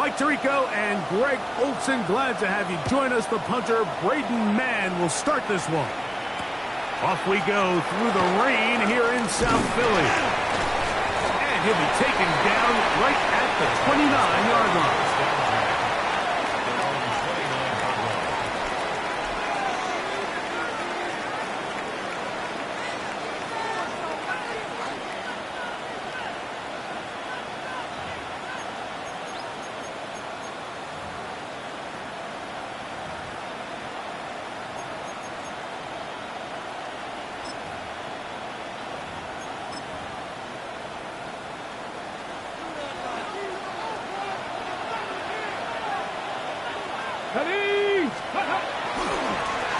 Mike Tirico and Greg Olson, glad to have you join us. The punter, Braden Mann, will start this one. Off we go through the rain here in South Philly. And he'll be taken down right at the 29-yard line.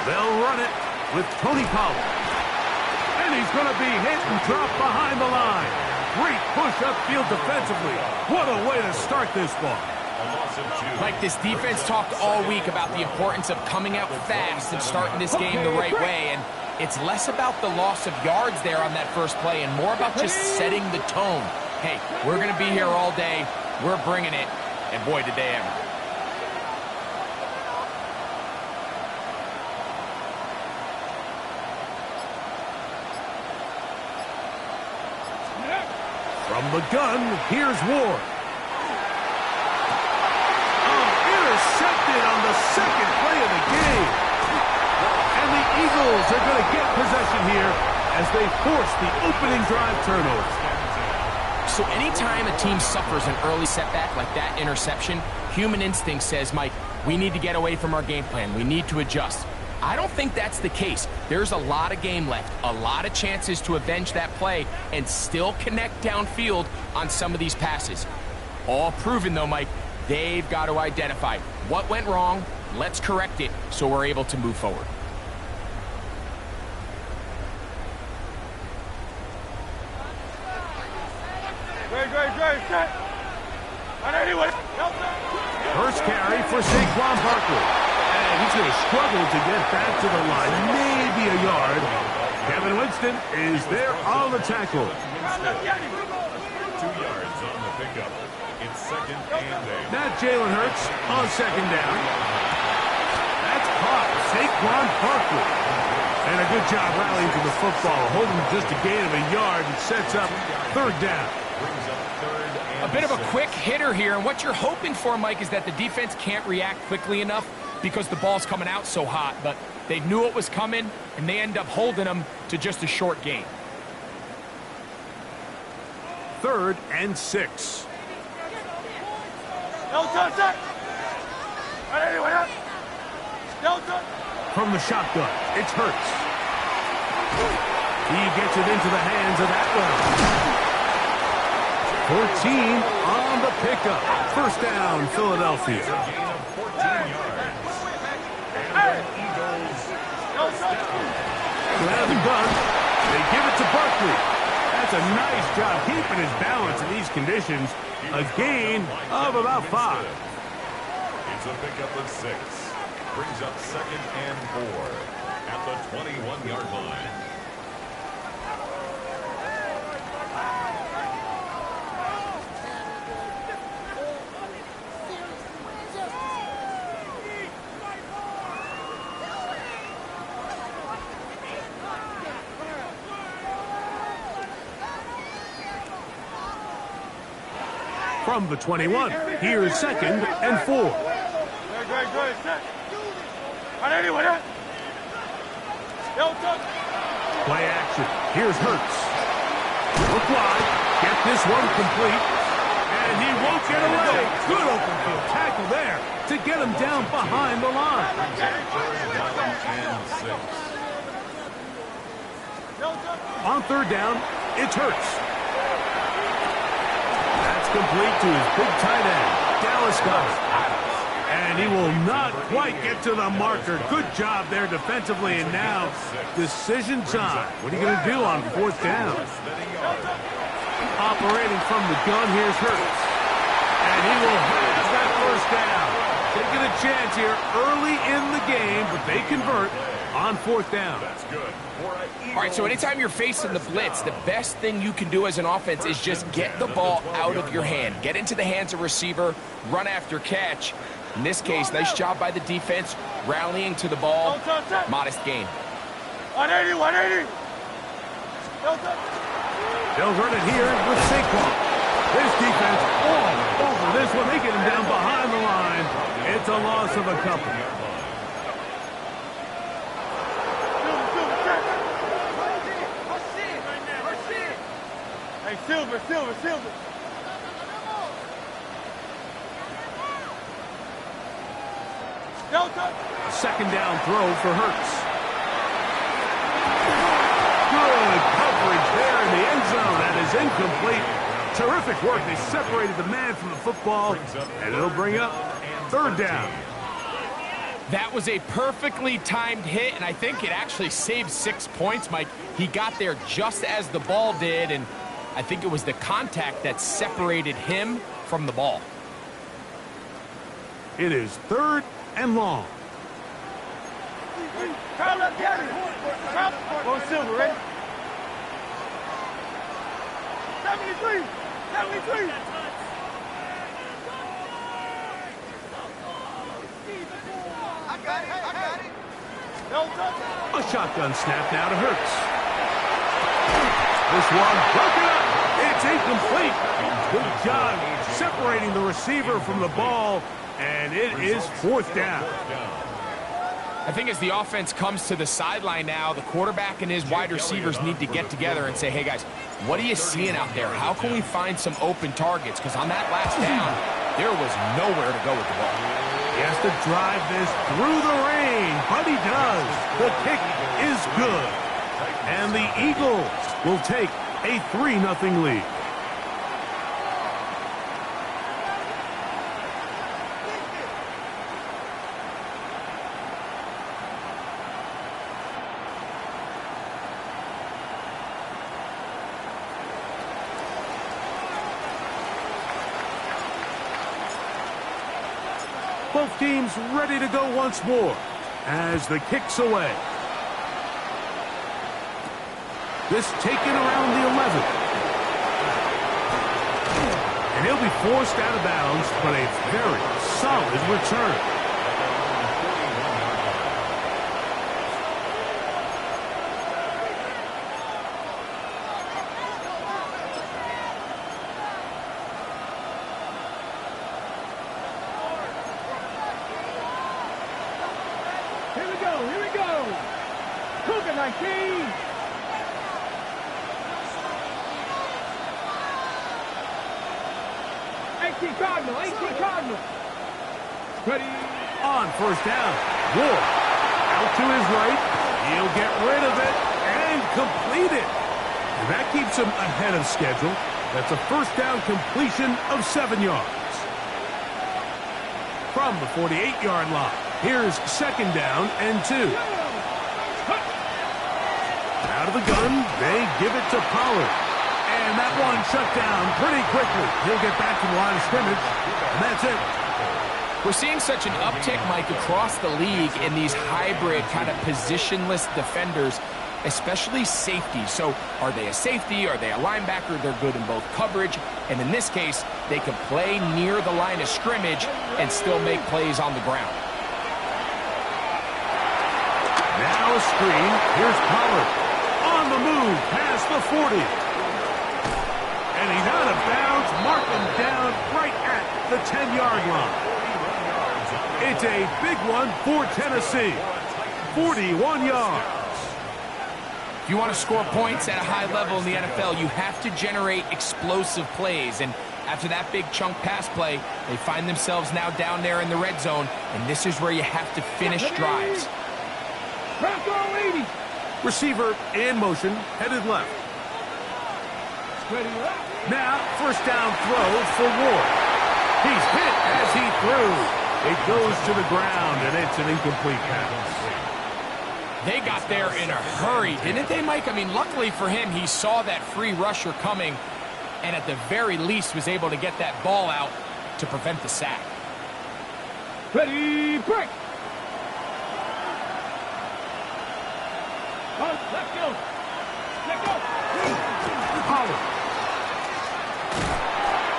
They'll run it with Tony Pollard. And he's going to be hit and dropped behind the line. Great push upfield defensively. What a way to start this one. Mike, this defense talked all week about the importance of coming out fast and starting this game the right way. And it's less about the loss of yards there on that first play and more about just setting the tone. Hey, we're going to be here all day. We're bringing it. And boy, did they ever. From the gun, here's Ward. Intercepted on the second play of the game. And the Eagles are going to get possession here as they force the opening drive turnover. So anytime a team suffers an early setback like that interception, human instinct says, Mike, we need to get away from our game plan. We need to adjust. I don't think that's the case. There's a lot of game left, a lot of chances to avenge that play and still connect downfield on some of these passes. All proven, though, Mike, they've got to identify what went wrong, let's correct it so we're able to move forward. First carry for Saquon Barkley. And he's going to struggle to get back to the line, maybe a yard. Kevin Winston is there on the tackle. 2 yards on the pickup. It's second and 8. Not Jalen Hurts on second down. That's caught. Saquon Barkley. And a good job rallying to the football, holding just a gain of a yard and sets up third down. A bit of a quick hitter here, and what you're hoping for, Mike, is that the defense can't react quickly enough because the ball's coming out so hot, but they knew it was coming, and they end up holding them to just a short gain. 3rd and 6. From the shotgun, it's Hurts. He gets it into the hands of Atwell. 14 on the pickup. First down, Philadelphia. Out of the gun, they give it to Barkley. That's a nice job keeping his balance in these conditions. A gain of about 5. It's a pickup of 6. Brings up second and 4 at the 21-yard line. From the 21, here's 2nd and 4. Play action. Here's Hurts. Look wide. Get this one complete. And he won't get away. Good open field tackle there to get him down behind the line. On 3rd down, it's Hurts. That's complete to his big tight end, Dallas Goedert. And he will not quite get to the marker. Good job there defensively, and now decision time. What are you going to do on 4th down? Operating from the gun, here's Hurts. And he will have that first down. Taking a chance here early in the game, but they convert on 4th down. That's good. All right, so anytime you're facing the blitz, the best thing you can do as an offense is just get the ball out of your hand. Get into the hands of receiver, run after catch. In this case, nice job by the defense, rallying to the ball. Modest gain. 180, 180. They'll run it here with Saquon. This defense all over this one. They get him down behind the line. It's a loss of a couple. Hey, Silver. A 2nd down throw for Hurts. Good coverage there in the end zone. That is incomplete. Terrific work. They separated the man from the football, and it'll bring up 3rd down. That was a perfectly timed hit, and I think it actually saved 6 points, Mike. He got there just as the ball did, and I think it was the contact that separated him from the ball. It is 3rd and long. Go Silver, ready? 73. I got it. A shotgun snap now to Hurts. This one broken up. It's incomplete. Good job separating the receiver from the ball, and it is 4th down. I think as the offense comes to the sideline now, the quarterback and his wide receivers need to get together and say, hey, guys, what are you seeing out there? How can we find some open targets? Because on that last down, there was nowhere to go with the ball. He has to drive this through the rain, but he does. The kick is good. And the Eagles will take a 3-0 lead. Both teams ready to go once more as the kick's away. This taken around the 11. And he'll be forced out of bounds, but a very solid return. Here we go. Cougar 19. Cardinal. Ready on 1st down. Ward out to his right. He'll get rid of it and complete it. And that keeps him ahead of schedule. That's a 1st down completion of 7 yards. From the 48-yard line, here's 2nd down and 2. Out of the gun, they give it to Pollard. And that one shut down pretty quickly. He'll get back to the line of scrimmage, and that's it. We're seeing such an uptick, Mike, across the league in these hybrid kind of positionless defenders, especially safety. So are they a safety? Are they a linebacker? They're good in both coverage. And in this case, they can play near the line of scrimmage and still make plays on the ground. Now a screen. Here's Pollard. On the move past the 40. And he's out of bounds. Mark him down right at the 10-yard line. It's a big one for Tennessee. 41 yards. If you want to score points at a high level in the NFL, you have to generate explosive plays. And after that big chunk pass play, they find themselves now down there in the red zone. And this is where you have to finish drives. Receiver in motion, headed left. Now, 1st down throw for Ward. He's hit as he threw. It goes to the ground, and it's an incomplete pass. They got there in a hurry, didn't they, Mike? I mean, luckily for him, he saw that free rusher coming, and at the very least was able to get that ball out to prevent the sack. Ready, break. Let's go. Let's go. Pollard.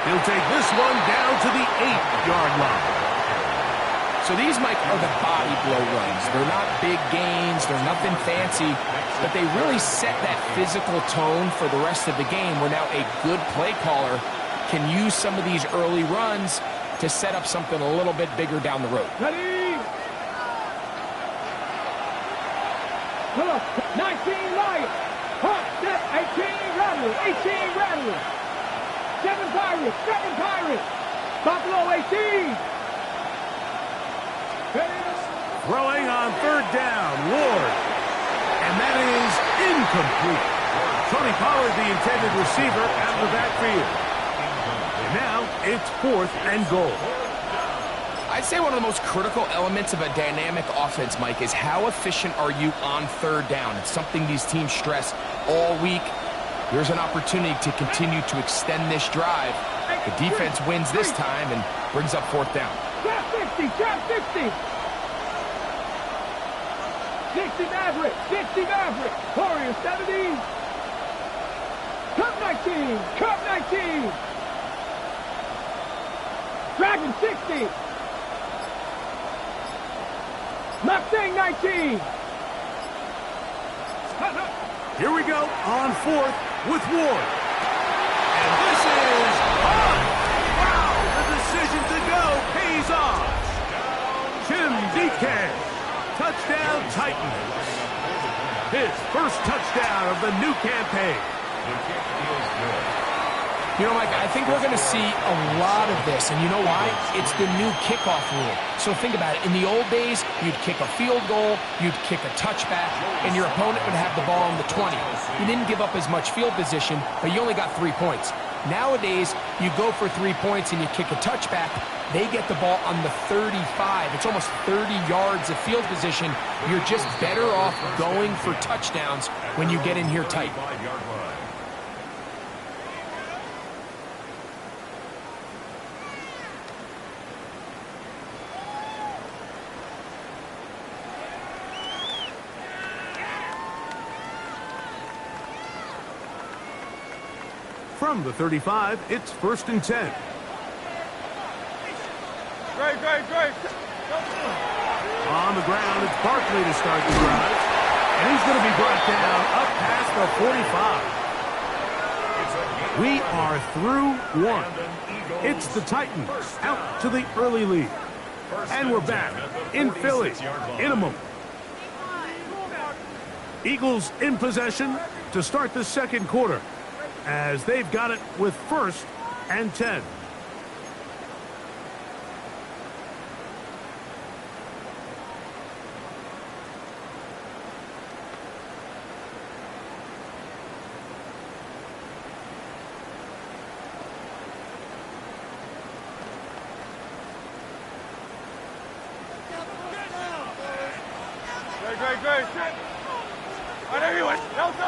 He'll take this one down to the 8-yard line. So these, Mike, are the body blow runs. They're not big gains. They're nothing fancy. But they really set that physical tone for the rest of the game where now a good play caller can use some of these early runs to set up something a little bit bigger down the road. Ready. Come on. 19 Lions. Hot step. 18 Rattlers. 18 Rattlers. 7 Pirates. 7 Pirates. Buffalo 18. Throwing on 3rd down, Ward. And that is incomplete. Tony Pollard, the intended receiver, out of the backfield. And now it's 4th and goal. I'd say one of the most critical elements of a dynamic offense, Mike, is how efficient are you on 3rd down. It's something these teams stress all week. Here's an opportunity to continue to extend this drive. The defense wins this time and brings up 4th down. Trap 60, trap 60. 60 Maverick, 60 Maverick. Warriors 70. Cup 19, Cup 19. Dragon 60. Mustang 19. Here we go on 4th with Ward. And this is high. Wow, the decision to go pays off. Jim DK. Touchdown Titans. His first touchdown of the new campaign. You know, Mike, I think we're going to see a lot of this, and you know why? It's the new kickoff rule. So think about it. In the old days, you'd kick a field goal, you'd kick a touchback, and your opponent would have the ball on the 20. You didn't give up as much field position, but you only got 3 points. Nowadays, you go for 3 points and you kick a touchback, they get the ball on the 35. It's almost 30 yards of field position. You're just better off going for touchdowns when you get in here tight. From the 35, it's 1st and 10. Great. On the ground, it's Barkley to start the drive. And he's going to be brought down up past the 45. We are through 1. It's the Titans out to the early lead. And we're back in Philly in a moment. Eagles in possession to start the 2nd quarter, as they've got it with 1st and 10. Great. On everyone, Delta.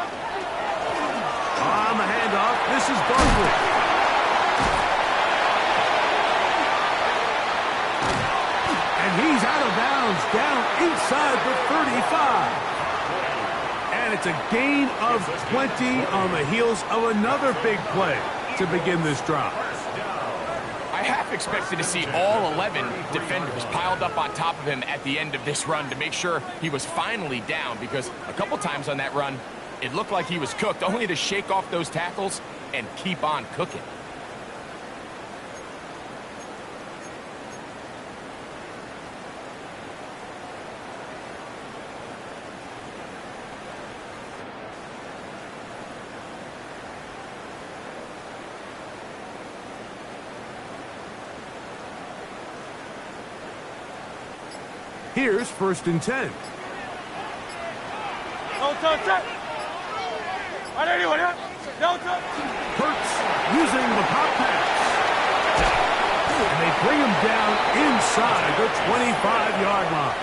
On the handoff, this is Barkley. And he's out of bounds, down inside the 35. And it's a gain of 20 on the heels of another big play to begin this drive. I half expected to see all 11 defenders piled up on top of him at the end of this run to make sure he was finally down, because a couple times on that run, it looked like he was cooked, only to shake off those tackles and keep on cooking. Here's 1st and 10. Delta. On anyone, Delta. Hurts using the pop pass. And they bring him down inside the 25-yard line.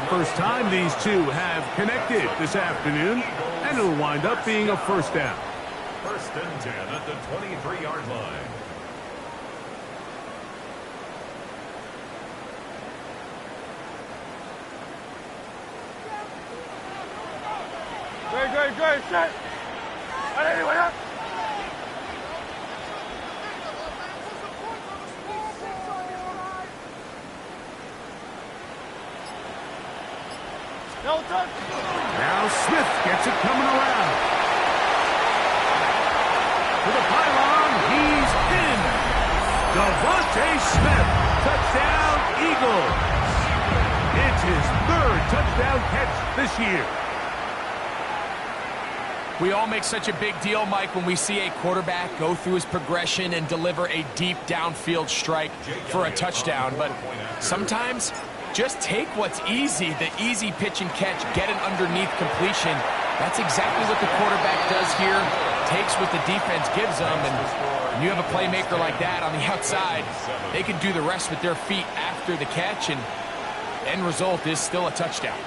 First time these two have connected this afternoon, and it'll wind up being a 1st down. 1st and 10 at the 23-yard line. Great, set. Anyway, up. Delta. Now Smith gets it coming around. To the pylon, he's in. Devontae Smith, touchdown Eagles. It's his third touchdown catch this year. We all make such a big deal, Mike, when we see a quarterback go through his progression and deliver a deep downfield strike for a touchdown. But sometimes, just take what's easy, the easy pitch and catch, get an underneath completion. That's exactly what the quarterback does here, takes what the defense gives them, and when you have a playmaker like that on the outside, they can do the rest with their feet after the catch, and end result is still a touchdown.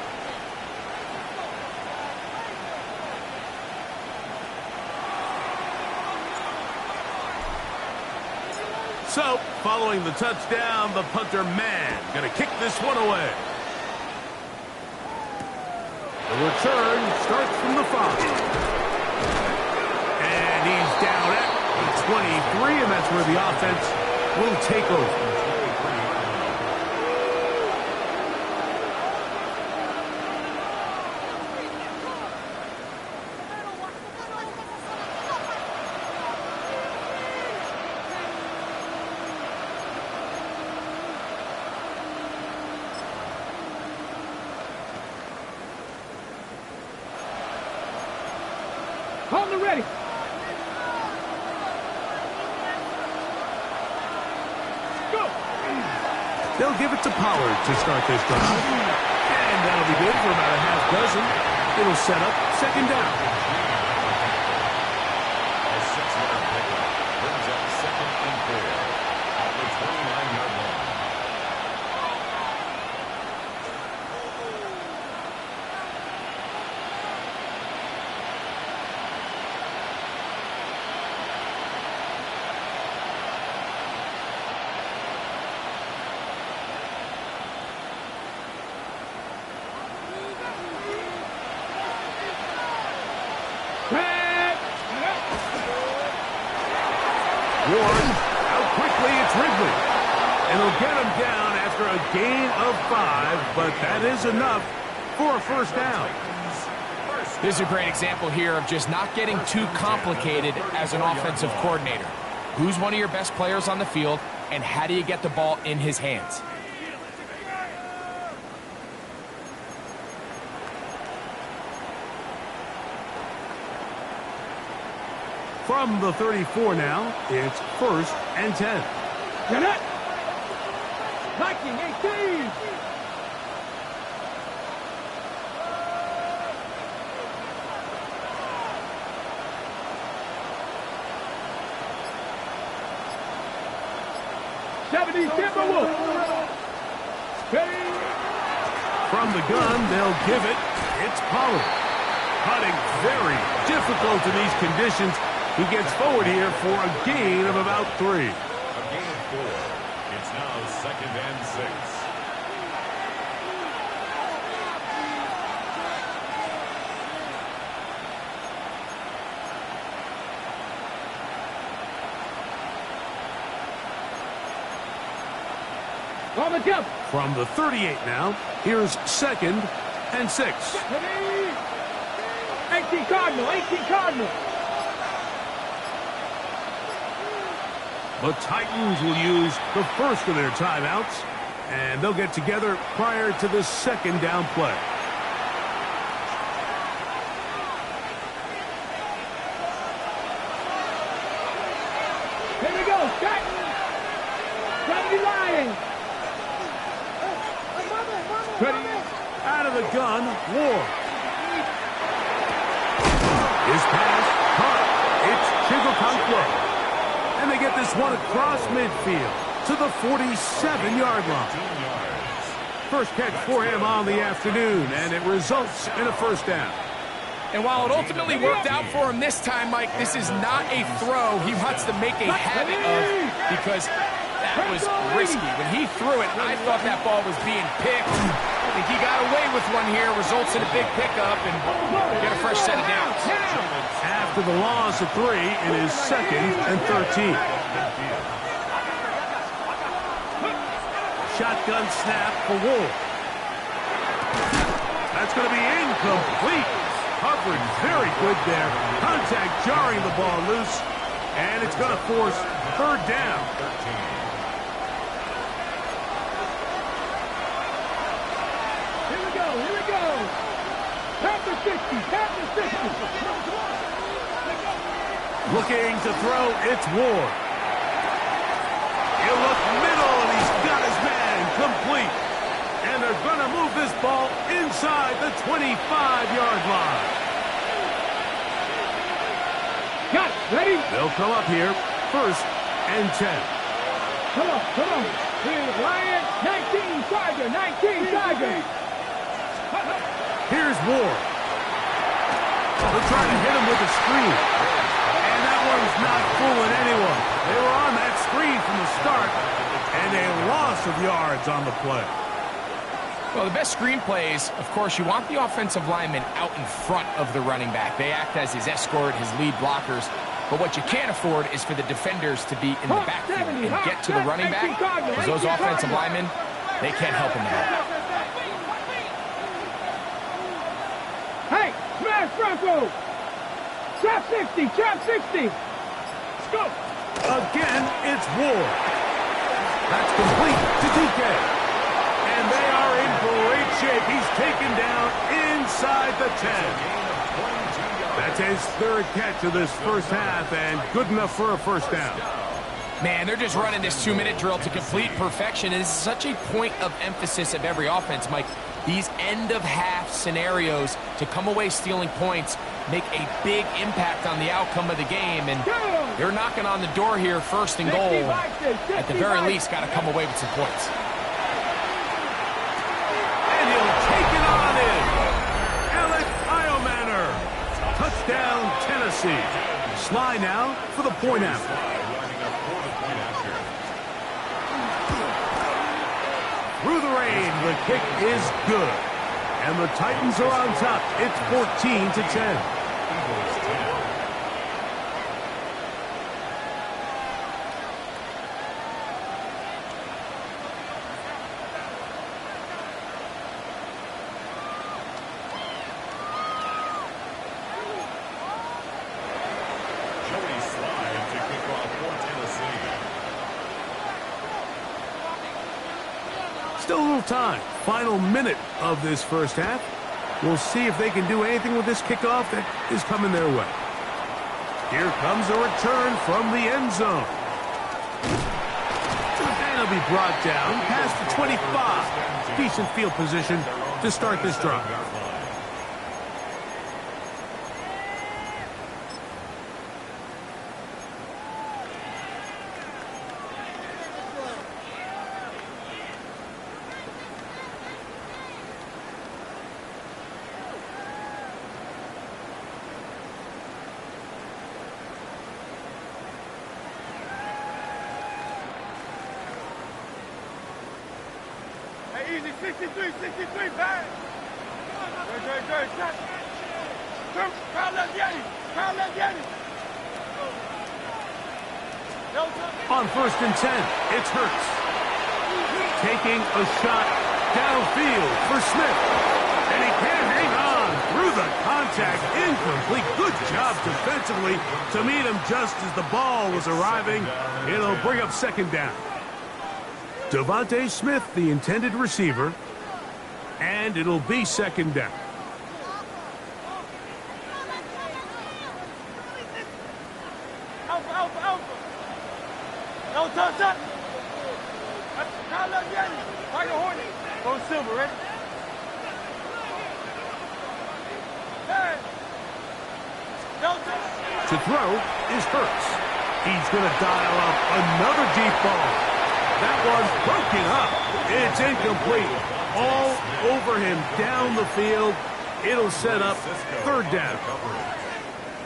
So, following the touchdown, the punter man going to kick this one away. The return starts from the 5. And he's down at the 23, and that's where the offense will take over. Hold it ready. Go. They'll give it to Pollard to start this drive. And that'll be good for about a half dozen. It'll set up second down. A 6-yard pickup brings up 2nd and 4 at the 29-yard line. Ward, out quickly, it's Ridley. And he'll get him down after a gain of 5, but that is enough for a first down. This is a great example here of just not getting too complicated as an offensive coordinator. Who's one of your best players on the field, and how do you get the ball in his hands? From the 34 now, it's 1st and 10. Jeanette. Viking 18. From the gun, they'll give it. It's Pollard. Cutting very difficult in these conditions. He gets forward here for a gain of about 3. A gain of 4. It's now 2nd and 6. From the 38 now, here's 2nd and 6. 18 Cardinal. The Titans will use the first of their timeouts, and they'll get together prior to the second down play. Here we go, Titans. 70 Lions. Ready, out of the gun, Ward. His pass, caught. It's Chigokonkwo. And they get this one across midfield to the 47-yard line. First catch for him on the afternoon, and it results in a first down. And while it ultimately worked out for him this time, Mike, this is not a throw he wants to make a habit of, because that was risky. When he threw it, I thought that ball was being picked. I think he got away with one here, results in a big pickup, and get a fresh set of downs. After the loss of 3, it is 2nd and 13. Shotgun snap for Wolf. That's going to be incomplete. Coverage very good there. Contact jarring the ball loose. And it's going to force 3rd down. Here we go, here we go. Tap the 60, tap the 60. Looking to throw, it's Ward. He'll look middle, and he's got his man complete. And they're going to move this ball inside the 25-yard line. Got it, ready? They'll come up here, 1st and 10. Come on, come on. Here's Lion, 19, Tiger, 19, Tiger. Here's Ward. They're trying to hit him with a screen. And that one's not fooling anyone. They were on that screen from the start, and a loss of yards on the play. Well, the best screen plays, of course, you want the offensive lineman out in front of the running back. They act as his escort, his lead blockers. But what you can't afford is for the defenders to be in the backfield and get to the running back, because those offensive linemen, they can't help him out. Hey, smash Bronco! Chop 60, chop 60! Go! Again, it's Ward. That's complete to DK. And they are in great shape. He's taken down inside the 10. That's his 3rd catch of this first half, and good enough for a 1st down. Man, they're just running this 2-minute drill to complete perfection. It's such a point of emphasis of every offense, Mike. These end-of-half scenarios to come away stealing points make a big impact on the outcome of the game, and they're knocking on the door here, 1st and goal. At the very least, got to come away with some points. And he'll take it on in. Alec Iomanner. Touchdown, Tennessee. Sly now for the point after. Through the rain, the kick is good. And the Titans are on top. It's 14-10. Still a little time. Final minute of this first half. We'll see if they can do anything with this kickoff that is coming their way. Here comes a return from the end zone. And he'll be brought down past the 25. Decent field position to start this drive. Easy, 63, 63, bang! Good, shot! Crown left Yeti! On 1st and 10, it's Hurts. Taking a shot downfield for Smith. And he can't hang on through the contact. Incomplete. Good job defensively to meet him just as the ball was arriving. It'll bring up 2nd down. Devontae Smith, the intended receiver, and it'll be 2nd down. Alpha! No touch! Crown left Yeti! Tiger Hornet! Go Silver, ready? Hey! No touch! To throw is Hurts. He's going to dial up another deep ball. That one's broken up. It's incomplete. All over him down the field. It'll set up 3rd down.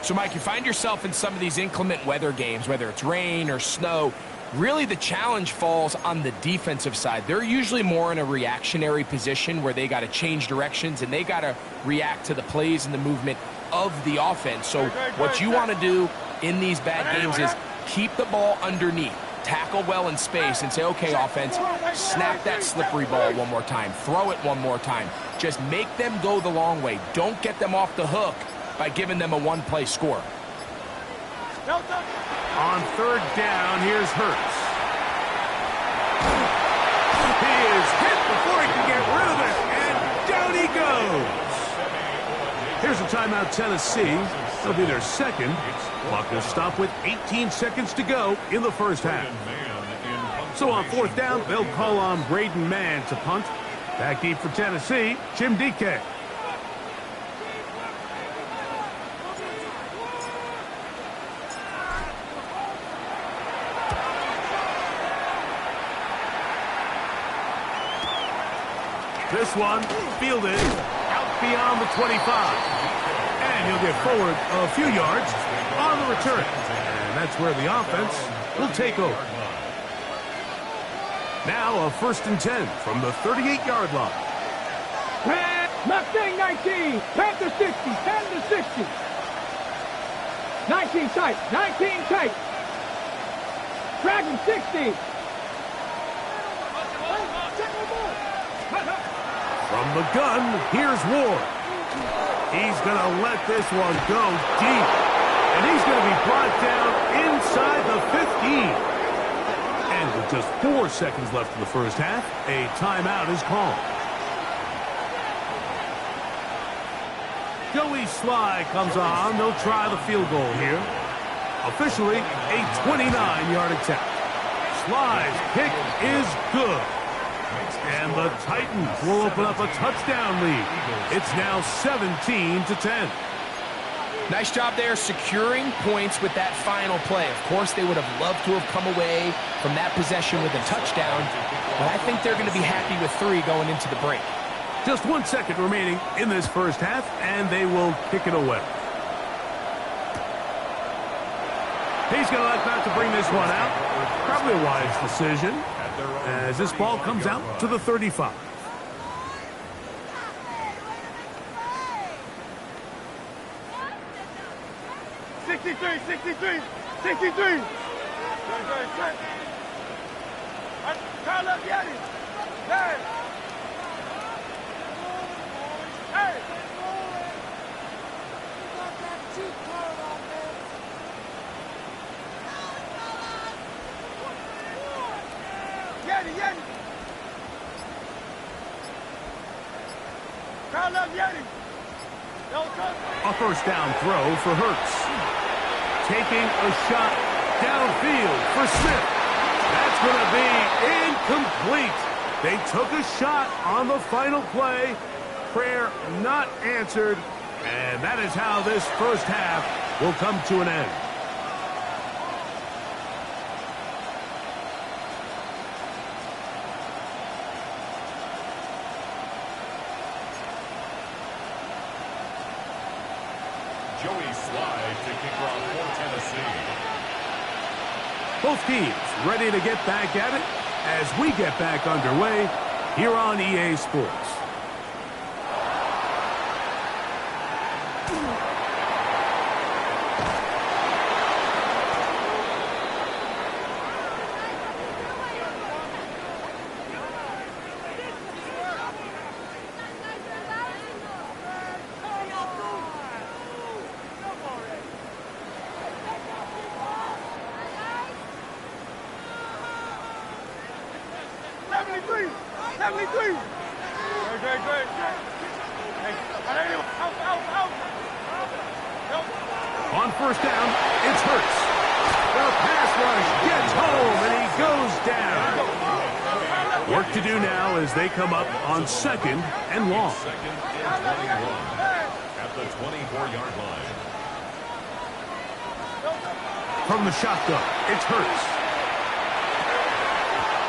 So, Mike, you find yourself in some of these inclement weather games, whether it's rain or snow. Really, the challenge falls on the defensive side. They're usually more in a reactionary position where they got to change directions and they got to react to the plays and the movement of the offense. So what you want to do in these bad games is keep the ball underneath, tackle well in space, and say, okay, offense, snap that slippery ball one more time, throw it one more time. Just make them go the long way. Don't get them off the hook by giving them a one-play score. On third down, here's Hurts. He is hit before he can get rid of it, and down he goes. Here's a timeout, Tennessee. It'll be their second. Clock will stop with 18 seconds to go in the first half. So on fourth down, they'll call on Braden Mann to punt. Back deep for Tennessee, Jim DK. This one fielded out beyond the 25. And he'll get forward a few yards on the return. And that's where the offense will take over. Now a 1st and 10 from the 38-yard line. Mustang 19, Panther 60, 10 to 60. 19 tight, 19 tight. Dragon 60. From the gun, here's Ward. He's going to let this one go deep. And he's going to be brought down inside the 15. And with just 4 seconds left in the first half, a timeout is called. Joey Sly comes on. They'll try the field goal here. Officially, a 29-yard attempt. Sly's kick is good. And the Titans will open up a touchdown lead. It's now 17-10. Nice job there securing points with that final play. Of course, they would have loved to have come away from that possession with a touchdown, but I think they're going to be happy with 3 going into the break. Just 1 second remaining in this first half, and they will kick it away. He's going to elect not to bring this one out. Probably a wise decision as this ball comes out to the 35. Carl up, Yeti. Hey. Hey. Yeti. Carl up, Yeti. A first down throw for Hurts. Taking a shot downfield for Smith. That's going to be incomplete. They took a shot on the final play. Prayer not answered. And that is how this first half will come to an end. Joey Sly to kick off for Tennessee. Both teams ready to get back at it as we get back underway here on EA Sports. On first down, it's Hurts. The pass rush gets home, and he goes down. Work to do now as they come up on 2nd and long. Second and 21 at the 24-yard line. From the shotgun, it's Hurts.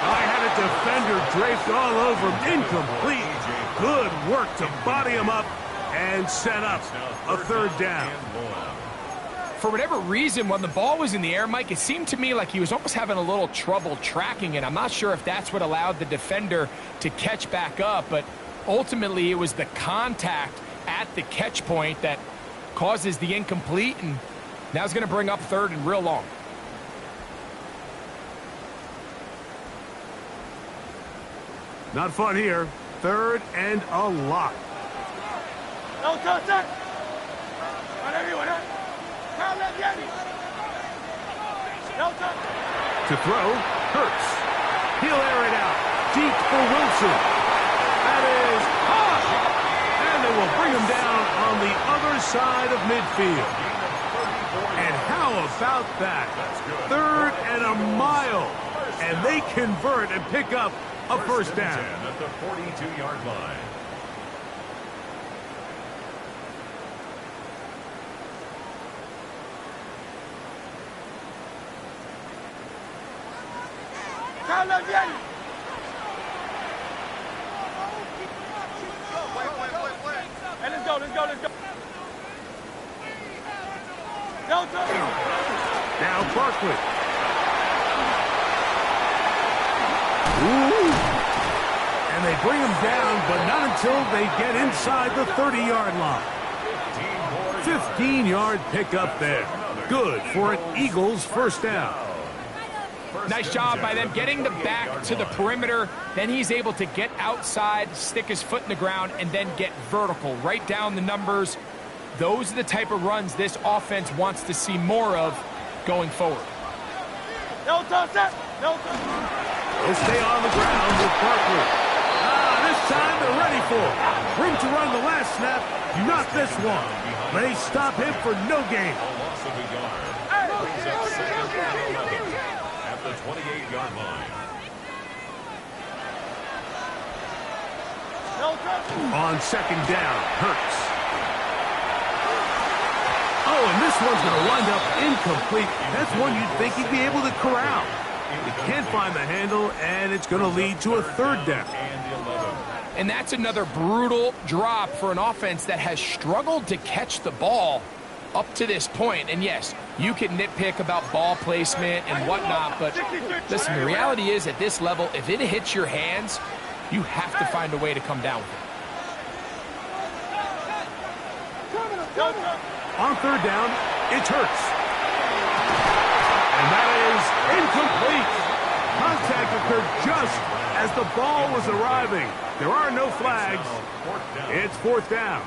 I had a defender draped all over him. Incomplete. Good work to body him up and set up a 3rd down. For whatever reason, when the ball was in the air, Mike, it seemed to me like he was almost having a little trouble tracking it. I'm not sure if that's what allowed the defender to catch back up, but ultimately it was the contact at the catch point that causes the incomplete, and now it's going to bring up third and real long. Not fun here. Third and a lot. No touch. No touch. To throw, Hurts. He'll air it out. Deep for Wilson. That is high. And they will bring him down on the other side of midfield. And how about that? Third and a mile. And they convert and pick up a first down. At the 42-yard line. Hey, let's go. No touch. Now Barkley. Ooh. And they bring him down, but not until they get inside the 30-yard line. 15-yard pickup there. Good for an Eagles first down. Nice job by them getting the back to the perimeter. Then he's able to get outside, stick his foot in the ground, and then get vertical. Right down the numbers. Those are the type of runs this offense wants to see more of going forward. No touch. No touch. They'll stay on the ground with Barkley. This time they're ready for it. Room to run the last snap, not this one. They stop him for no gain. A loss of a yard. Brings up second and 11 at the 28-yard line. No touch. On second down, Hurts. Oh, and this one's going to wind up incomplete. That's one you'd think he'd be able to corral. He can't find the handle, and it's going to lead to a third down. And that's another brutal drop for an offense that has struggled to catch the ball up to this point. And yes, you can nitpick about ball placement and whatnot, but listen, the reality is at this level, if it hits your hands, you have to find a way to come down with it. On third down, it's Hurts. And that is incomplete. Contact occurred just as the ball was arriving. There are no flags. It's fourth down.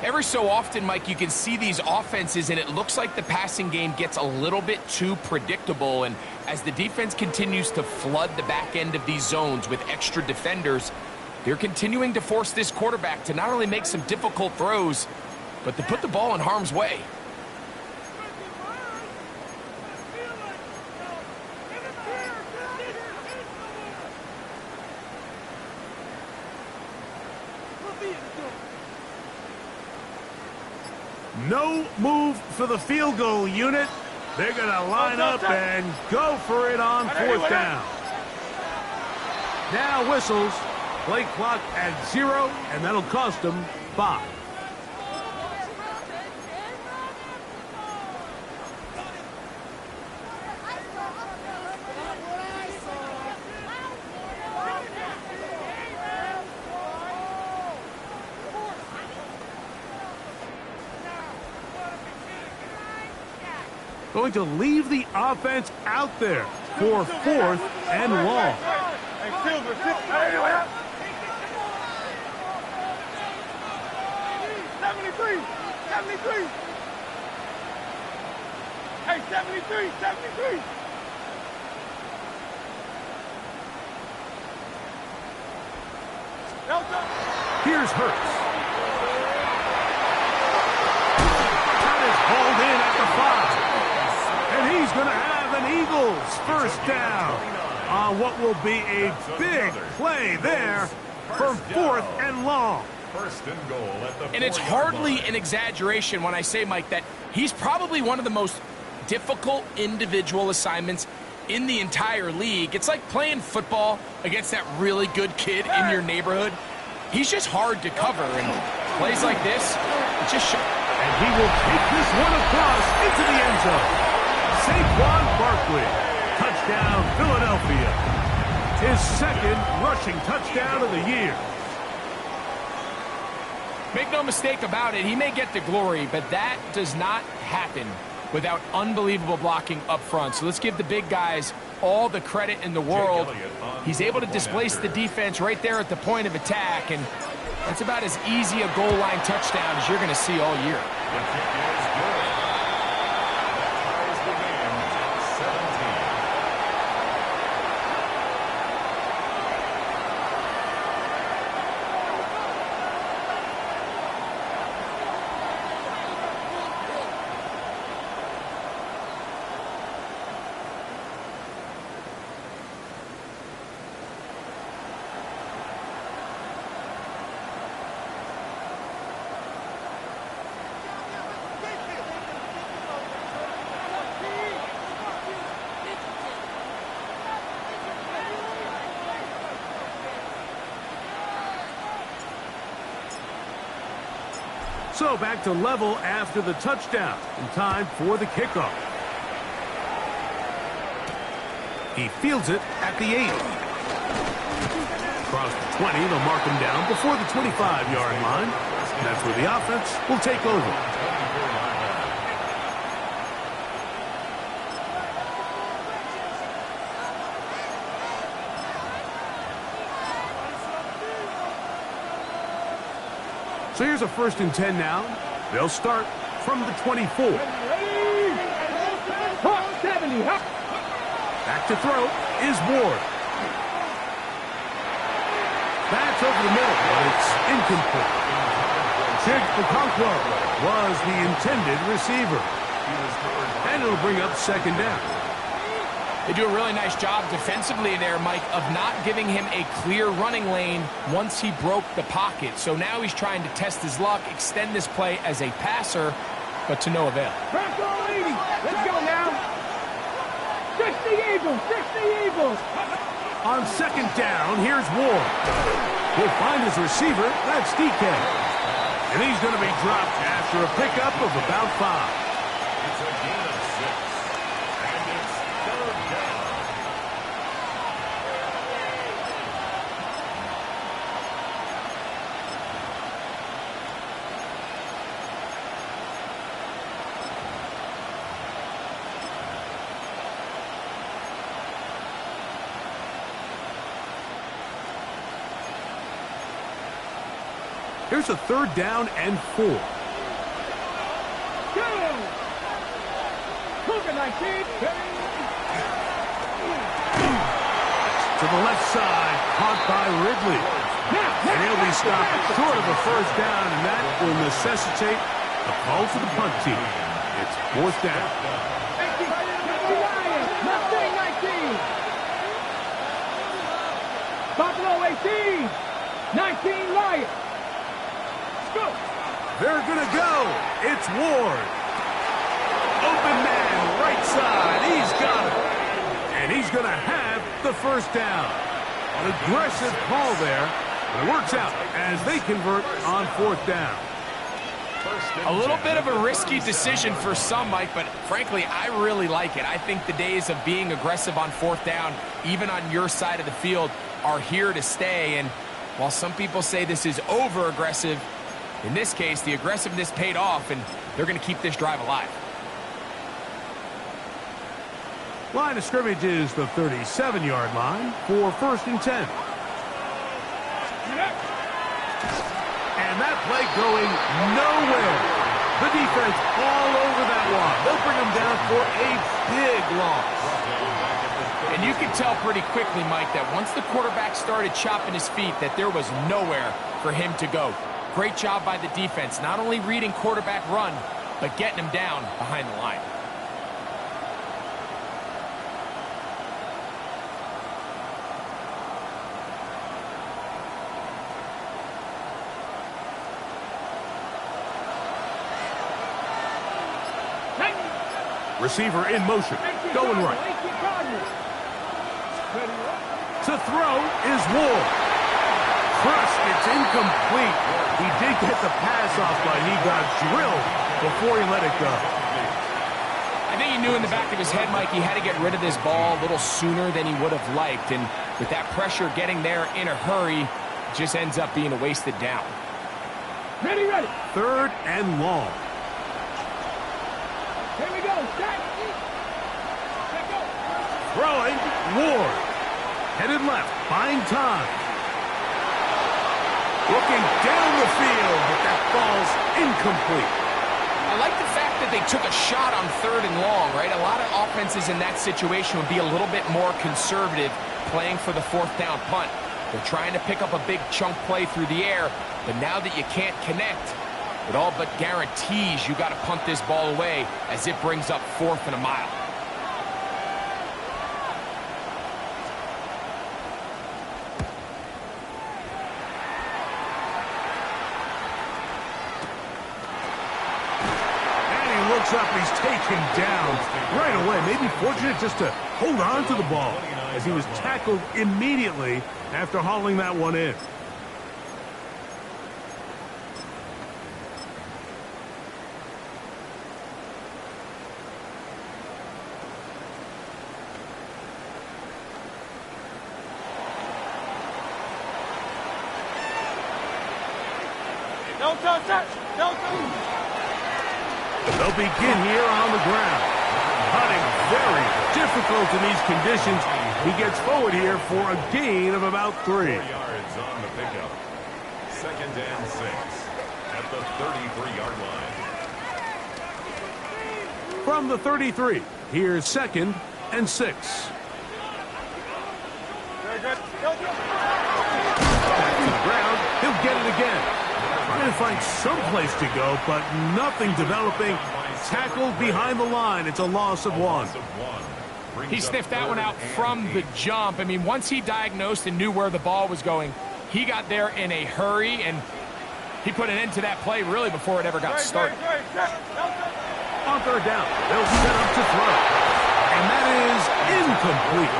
Every so often, Mike, you can see these offenses, and it looks like the passing game gets a little bit too predictable. And as the defense continues to flood the back end of these zones with extra defenders, they're continuing to force this quarterback to not only make some difficult throws, but to put the ball in harm's way. No move for the field goal unit. They're going to line up and go for it on fourth down. Now whistles. Play clock at 0, and that'll cost them 5. Going to leave the offense out there for fourth and long. Hey, Silver. Hey, 73. Hey, 73. Here's Hurts. That is hauled in at the 5. And he's going to have an Eagles first down on what will be a big play there for fourth and long. First and goal at the And it's 4-yard hardly line. an exaggeration when I say, Mike, that he's probably one of the most difficult individual assignments in the entire league. It's like playing football against that really good kid in your neighborhood. He's just hard to cover, and plays like this, it just shows. And he will take this one across into the end zone. Saquon Barkley, touchdown Philadelphia. His second rushing touchdown of the year. Make no mistake about it, he may get the glory, but that does not happen without unbelievable blocking up front. So let's give the big guys all the credit in the world. He's able to displace the defense right there at the point of attack, and that's about as easy a goal line touchdown as you're going to see all year. The kick is good. That ties the game at 17. So back to level after the touchdown. In time for the kickoff. He fields it at the 8. Across the 20, they'll mark him down before the 25-yard line. And that's where the offense will take over. So here's a 1st and 10 now. They'll start from the 24. Back to throw is Ward. That's over the middle, but it's incomplete. Chig Okonkwo was the intended receiver. And it'll bring up 2nd down. They do a really nice job defensively there, Mike, of not giving him a clear running lane once he broke the pocket. So now he's trying to test his luck, extend this play as a passer, but to no avail. Let's go now. 60 Eagles, 60 Eagles. On 2nd down, here's Ward. He'll find his receiver. That's DK. And he's going to be dropped after a pickup of about 5. It's a gain of 6. And it's 3rd down. Here's a 3rd down and 4. To the left side, caught by Ridley. And he'll be stopped short of a 1st down, and that will necessitate a call to the punt team. It's 4th down. Buffalo 18, 19 Lions. They're going to go. It's Ward. Open man, right side. He's got it. And he's going to have the 1st down. An aggressive call there. It works out as they convert on 4th down. A little bit of a risky decision for some, Mike, but frankly, I really like it. I think the days of being aggressive on 4th down, even on your side of the field, are here to stay. And while some people say this is over-aggressive, in this case, the aggressiveness paid off, and they're going to keep this drive alive. Line of scrimmage is the 37-yard line for 1st and 10. And that play going nowhere. The defense all over that one. They'll bring them down for a big loss. And you can tell pretty quickly, Mike, that once the quarterback started chopping his feet, that there was nowhere for him to go. Great job by the defense, not only reading quarterback run, but getting him down behind the line. Receiver in motion, going right. To throw is Ward. Crushed, it's incomplete. He did get the pass off, but he got drilled before he let it go. I think he knew in the back of his head, Mike, he had to get rid of this ball a little sooner than he would have liked. And with that pressure getting there in a hurry, it just ends up being a wasted down. Ready, ready. 3rd and long. Here we go. Set. Let go. Throwing, Ward. Headed left, buying time. Looking down the field, but that falls incomplete. I like the fact that they took a shot on 3rd and long, right? A lot of offenses in that situation would be a little bit more conservative playing for the 4th down punt. They're trying to pick up a big chunk play through the air, but now that you can't connect, it all but guarantees you got to punt this ball away as it brings up 4th and a mile. Looks up, he's taken down right away. Maybe fortunate just to hold on to the ball as he was tackled immediately after hauling that one in. No touch. No touch. They'll begin here on the ground. Hunting very difficult in these conditions. He gets forward here for a gain of about 3. 4 yards on the pickup. 2nd and 6 at the 33-yard line. From the 33, here's 2nd and 6. Very good. No touch. Back to the ground. He'll get it again. Trying to find some place to go, but nothing developing. Tackled behind the line. It's a loss of 1. He sniffed that one out from the jump. I mean, once he diagnosed and knew where the ball was going, he got there in a hurry, and he put an end to that play really before it ever got started. On 3rd down, they'll set up to throw. And that is incomplete.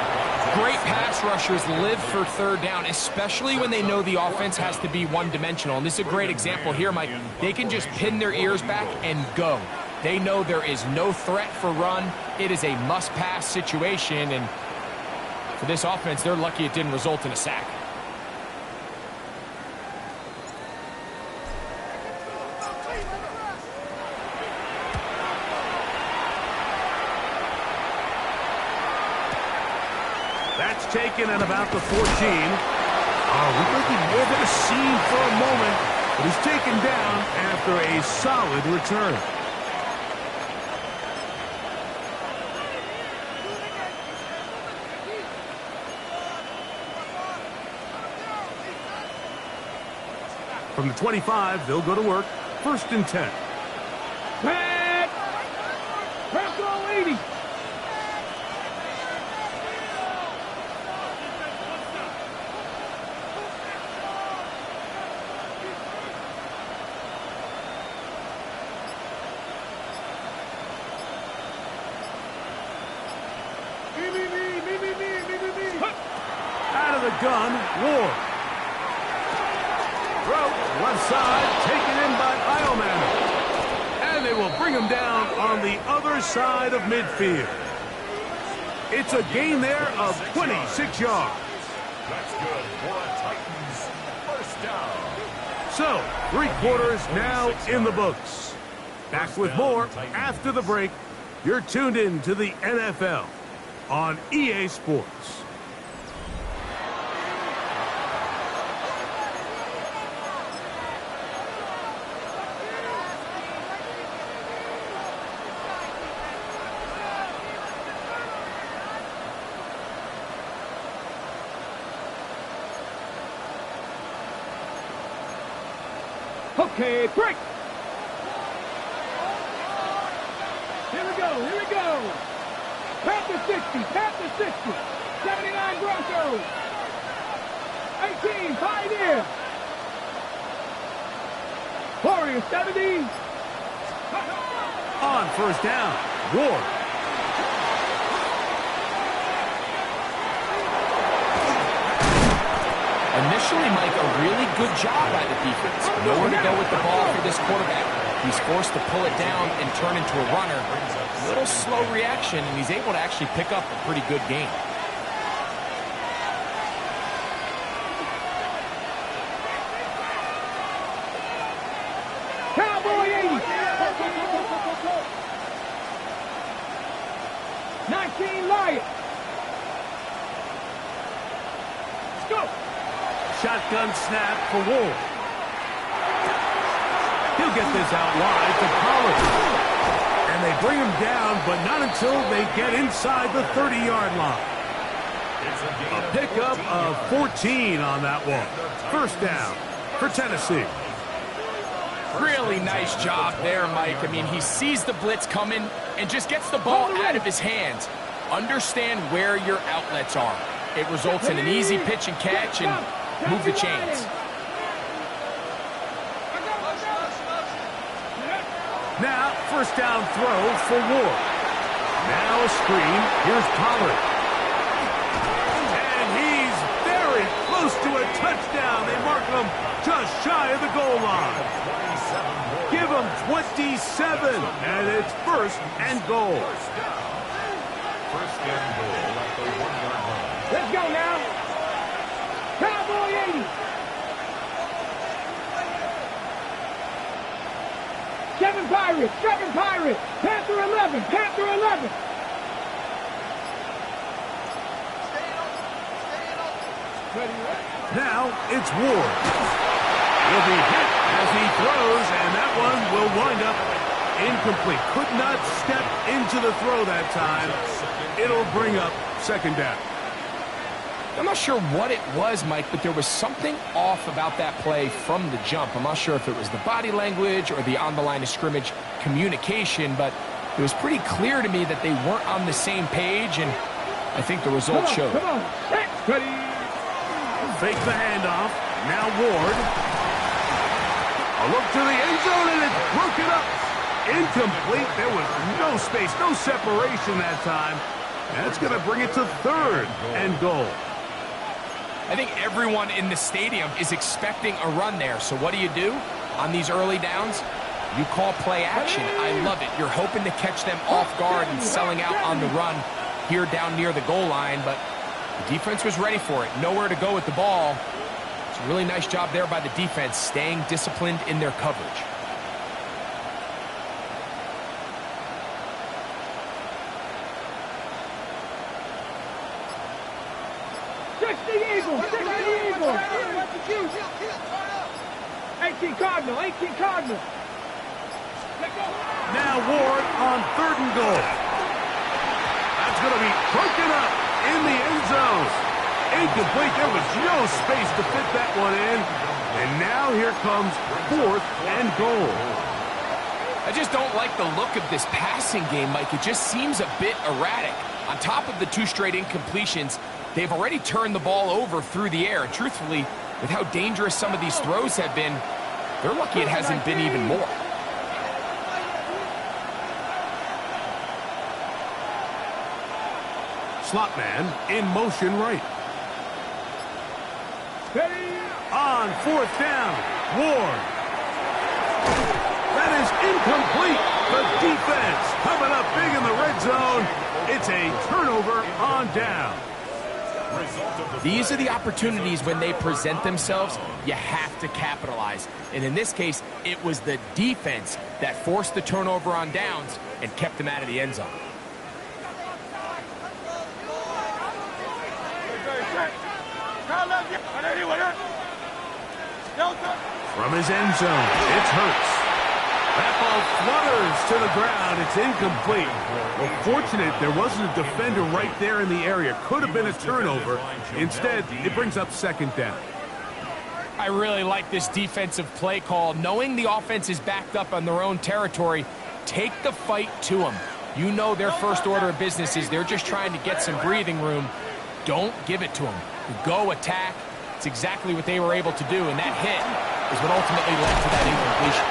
Great pass rushers live for 3rd down, especially when they know the offense has to be one-dimensional. And this is a great example here, Mike. They can just pin their ears back and go. They know there is no threat for run. It is a must-pass situation, and for this offense, they're lucky it didn't result in a sack. That's taken at about the 14. We might be more than a scene for a moment, but he's taken down after a solid return. From the 25, they'll go to work. 1st and 10. Pat! Press all 80. Out of the gun, Ward. Throw, left side, taken in by Iomanner. And they will bring him down on the other side of midfield. It's a gain there of 26 yards. That's good for a Titans 1st down. So, 3 quarters now in the books. Back with more after the break. You're tuned in to the NFL on EA Sports. Okay, break. Here we go. Pat the 60, 79 Broncos. 18, Pioneer. Warriors, 70. On 1st down, Ward. Initially, Mike, a really good job by the defense. Nowhere to go with the ball for this quarterback. He's forced to pull it down and turn into a runner. Little slow reaction, and he's able to actually pick up a pretty good gain. 19, Lion. Let's go. Shotgun snap for Ward. He'll get this out wide to Pollard. And they bring him down, but not until they get inside the 30-yard line. A pickup of 14 on that one. First down for Tennessee. Really nice job there, Mike. I mean, he sees the blitz coming and just gets the ball out of his hands. Understand where your outlets are. It results in an easy pitch and catch and move the chains. Now, first down throw for Ward. Now a screen. Here's Pollard. And he's very close to a touchdown. They mark him just shy of the goal line. Give him 27, and it's first and goal. First and goal at the 1-yard line. Let's go now. Cowboy 80. 7 Pirates, 7 Pirates. Panther 11, Panther 11. Now it's Ward. He'll be hit as he throws, and that one will wind up incomplete. Could not step into the throw that time. It'll bring up second down. I'm not sure what it was, Mike, but there was something off about that play from the jump. I'm not sure if it was the body language or the on-the-line of scrimmage communication, but it was pretty clear to me that they weren't on the same page, and I think the result showed. Come on, ready. Fake the handoff. Now Ward. A look to the end zone, and it's broken up. Incomplete. There was no space, no separation that time. That's going to bring it to third and goal. I think everyone in the stadium is expecting a run there. So what do? On these early downs? You call play action. I love it. You're hoping to catch them off guard and selling out on the run here down near the goal line, but the defense was ready for it. Nowhere to go with the ball. It's a really nice job there by the defense, staying disciplined in their coverage. Eagle, 18 Cardinal, 18 Cardinal. Now Ward on third and goal. That's going to be broken up in the end zone. Incomplete. There was no space to fit that one in. And now here comes fourth and goal. I just don't like the look of this passing game, Mike. It just seems a bit erratic. On top of the 2 straight incompletions, they've already turned the ball over through the air. And truthfully, with how dangerous some of these throws have been, they're lucky it hasn't been even more. Slot man in motion right. On fourth down, Ward. That is incomplete. The defense coming up big in the red zone. It's a turnover on down. These are the opportunities when they present themselves, you have to capitalize. And in this case, it was the defense that forced the turnover on downs and kept them out of the end zone. From his end zone, it's Hurts. That ball flutters to the ground. It's incomplete. Well, fortunate there wasn't a defender right there in the area. Could have been a turnover. Instead, it brings up second down. I really like this defensive play call. Knowing the offense is backed up on their own territory, take the fight to them. You know their first order of business is they're just trying to get some breathing room. Don't give it to them. Go attack. It's exactly what they were able to do, and that hit is what ultimately led to that incompletion.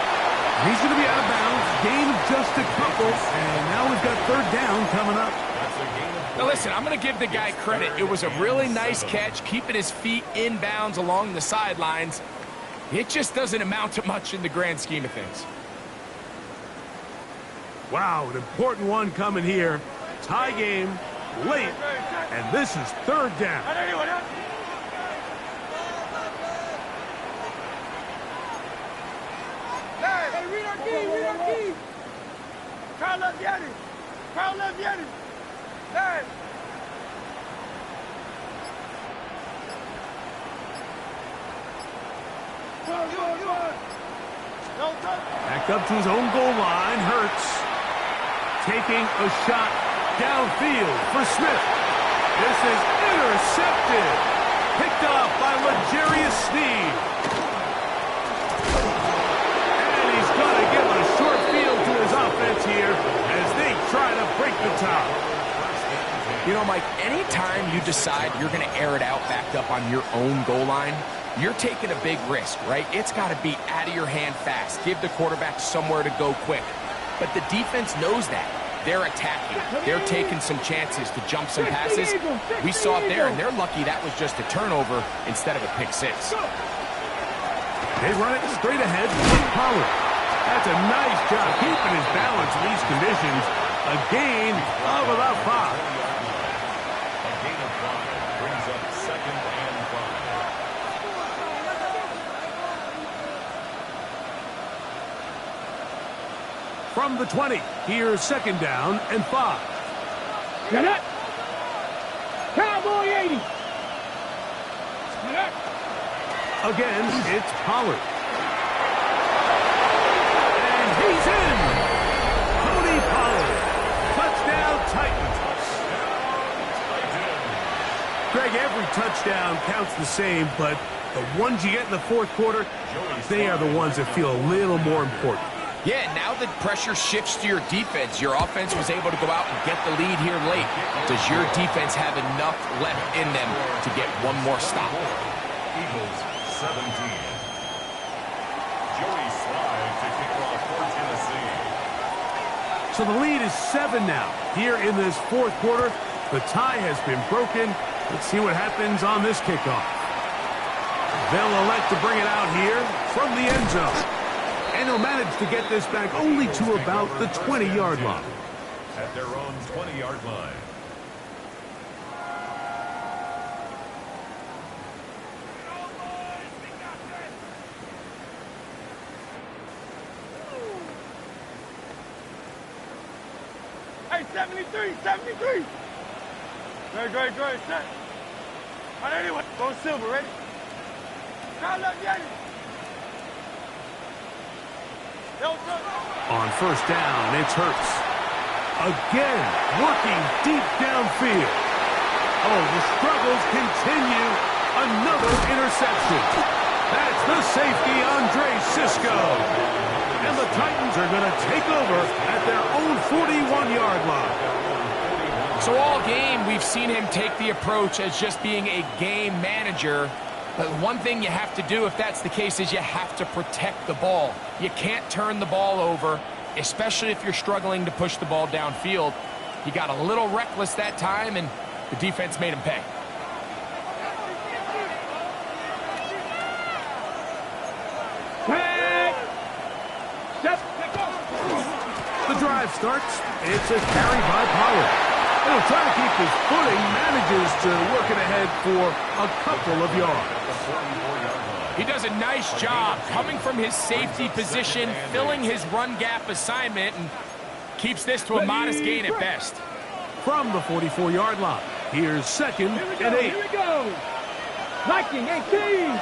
He's going to be out of bounds. Gain of just a couple, and now we've got third down coming up. Now listen, I'm going to give the guy credit. It was a really nice catch, keeping his feet in bounds along the sidelines. It just doesn't amount to much in the grand scheme of things. Wow, an important one coming here. Tie game, late, and this is third down. Carl Leviani. Hey! No touch. Back up to his own goal line. Hurts taking a shot downfield for Smith. This is intercepted. Picked up by L'Jarius Sneed. And he's going to give a short field to his offense here as they try to break the tie. You know, Mike, anytime you decide you're going to air it out backed up on your own goal line, you're taking a big risk, right? It's got to be out of your hand fast. Give the quarterback somewhere to go quick. But the defense knows that. They're attacking. They're taking some chances to jump some passes. We saw it there, and they're lucky that was just a turnover instead of a pick six. They run it straight ahead with Pollard. That's a nice job keeping his balance in these conditions. A gain of about 5. A gain of 5 brings up 2nd and 5. From the 20, here's 2nd down and 5. Get up. Cowboy 80. Get up. Again, it's Pollard. And he's in! Tony Pollard. Touchdown Titans. Greg, every touchdown counts the same, but the ones you get in the fourth quarter, they are the ones that feel a little more important. Yeah, now the pressure shifts to your defense. Your offense was able to go out and get the lead here late. Does your defense have enough left in them to get one more stop? Eagles 17. Joey Slye to kick off for Tennessee. So the lead is 7 now. Here in this fourth quarter, the tie has been broken. Let's see what happens on this kickoff. They'll elect to bring it out here from the end zone. And he'll manage to get this back only to about the 20-yard line. At their own 20-yard line. Hey, 73, 73. Great, set. All right, anyway, go silver, ready? Now look, get it. On 1st down, it's Hurts. Again, working deep downfield. Oh, the struggles continue. Another interception. That's the safety, Andre Cisco. And the Titans are going to take over at their own 41-yard line. So all game, we've seen him take the approach as just being a game manager. But one thing you have to do if that's the case is you have to protect the ball. You can't turn the ball over, especially if you're struggling to push the ball downfield. He got a little reckless that time, and the defense made him pay. The drive starts. It's a carry by Pollard. And he'll try to keep his footing, manages to work it ahead for a couple of yards. He does a nice job coming from his safety position, filling his run gap assignment, and keeps this to a modest gain at best. From the 44-yard line, here's 2nd and 8. Here we go. Viking 18.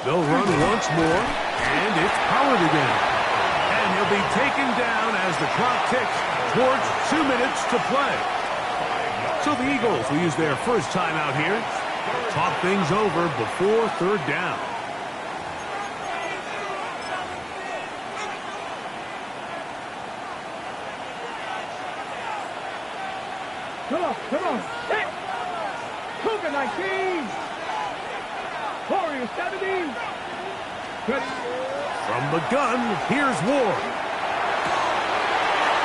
They'll run once more, and it's Pollard again. And he'll be taken down as the clock ticks towards 2 minutes to play. So the Eagles will use their first timeout here. Talk things over before 3rd down. Come on. Hit. Cougar 19. Warrior 70. Good. From the gun, here's Ward.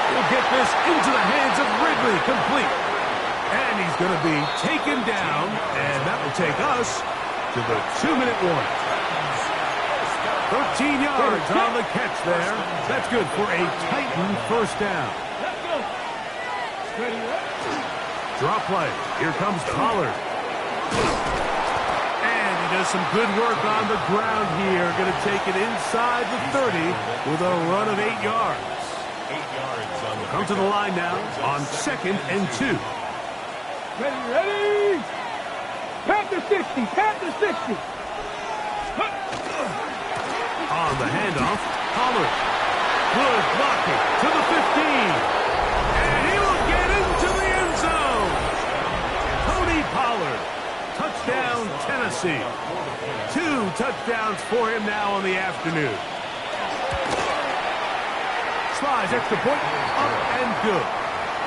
He'll get this into the hands of Ridley, complete. And he's going to be taken down, and that will take us to the 2-minute warning. 13 yards on the catch there. That's good for a Titan 1st down. Let's go. Ready, Drop play. Here comes Pollard. And he Does some good work on the ground here. Going to take it inside the 30 with a run of 8 yards. 8 yards on the Come to the line now on 2nd and 2. Ready? Panther 60, Panther 60. On the handoff, Pollard. Good blocking to the 15. And he will get into the end zone. Tony Pollard. Touchdown, Tennessee. 2 touchdowns for him now on the afternoon. Slides extra point, up and good.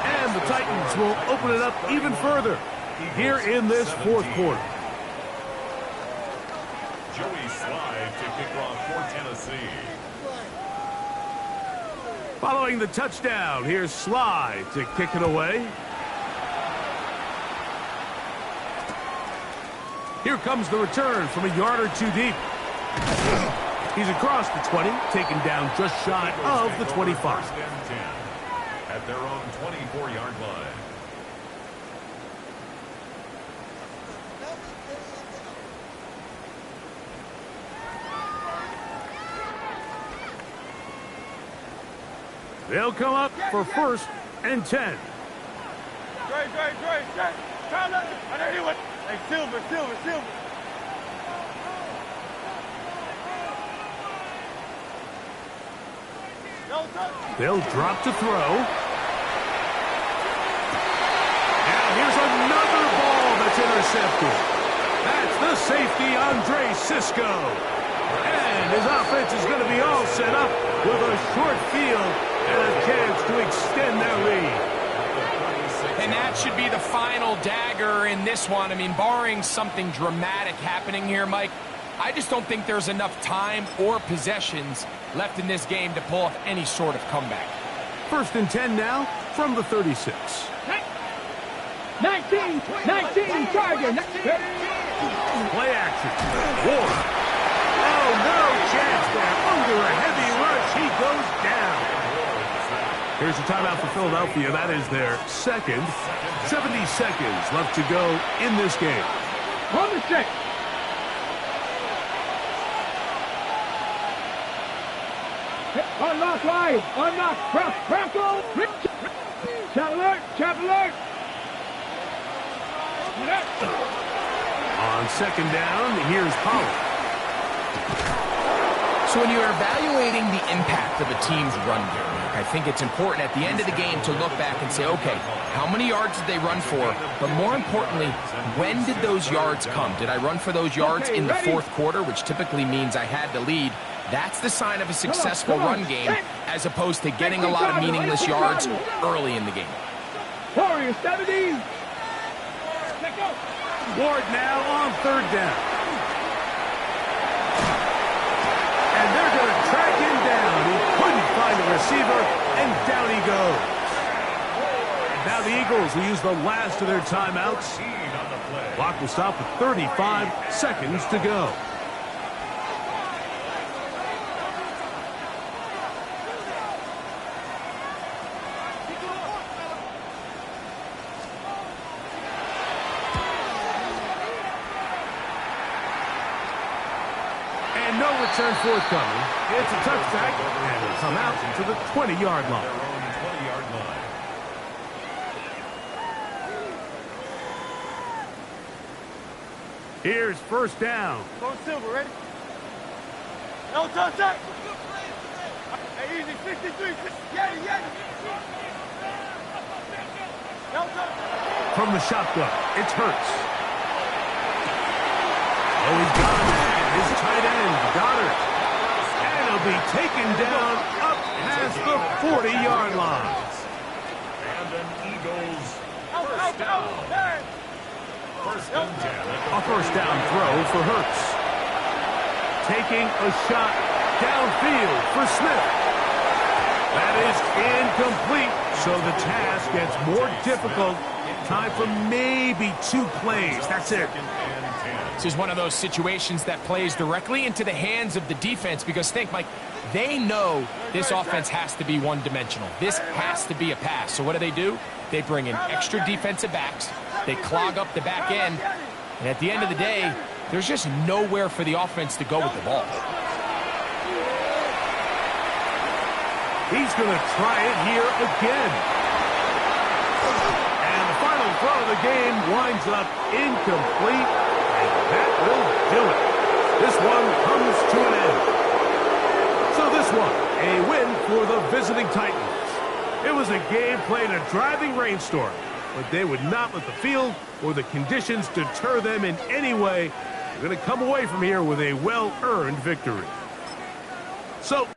And the Titans will open it up even further here in this 4th quarter. Joey Slye to kick off for Tennessee. Following the touchdown, here's Slye to kick it away. Here comes the return from a yard or 2 deep. He's across the 20, taken down just shy of the 25. First and 10 at their own 24-yard line. They'll come up for 1st and 10. Dre, set. Tyler, I know you went. Hey, Silver. They'll drop to throw. Now here's another ball that's intercepted. That's the safety, Andre Cisco. And his offense is going to be all set up with a short field and a chance to extend their lead. And that should be the final dagger in this one. I mean, barring something dramatic happening here, Mike, I just don't think there's enough time or possessions left in this game to pull off any sort of comeback. 1st and 10 now from the 36. 19, Tiger. Play action. Ward. Oh, no chance there. Under a heavy rush, he goes down. Here's a timeout for Philadelphia. That is their 2nd. 70 seconds left to go in this game. On the check. Unlock line. Unlock. Bronco. Chap alert. On 2nd down, here's Pollard. So when you're evaluating the impact of a team's run game, I think it's important at the end of the game to look back and say, okay, how many yards did they run for? But more importantly, when did those yards come? Did I run for those yards in the 4th quarter, which typically means I had the lead? That's the sign of a successful run game, as opposed to getting a lot of meaningless yards early in the game. Warrior 70. Ward now on 3rd down. And they're going to track him down. He couldn't find a receiver, and down he goes. Now the Eagles will use the last of their timeouts. Clock will stop with 35 seconds to go. And no return forthcoming. It's a touchback, and it'll come out to the 20-yard line. Their own 20-yard line. Here's 1st down. Go Silver, ready? No touch that. Hey, easy, 63. Yeti. No touch. From the shotgun, it's Hurts. Oh, he's got a man. His tight end, Goddard. And he'll be taken down up past the 40-yard line. And an Eagles Out. Hey. first and 10. A 1st down throw for Hurts. Taking a shot downfield for Smith. That is incomplete, so the task gets more difficult. Time for maybe 2 plays. That's it. This is one of those situations that plays directly into the hands of the defense because think, Mike, they know this offense has to be one-dimensional. This has to be a pass. So what do? They bring in extra defensive backs. They clog up the back end. And at the end of the day, there's just nowhere for the offense to go with the ball. He's going to try it here again. And the final throw of the game winds up incomplete, and that will do it. This one comes to an end. So this one, a win for the visiting Titans. It was a game played in a driving rainstorm, but they would not let the field or the conditions deter them in any way. They're going to come away from here with a well-earned victory. So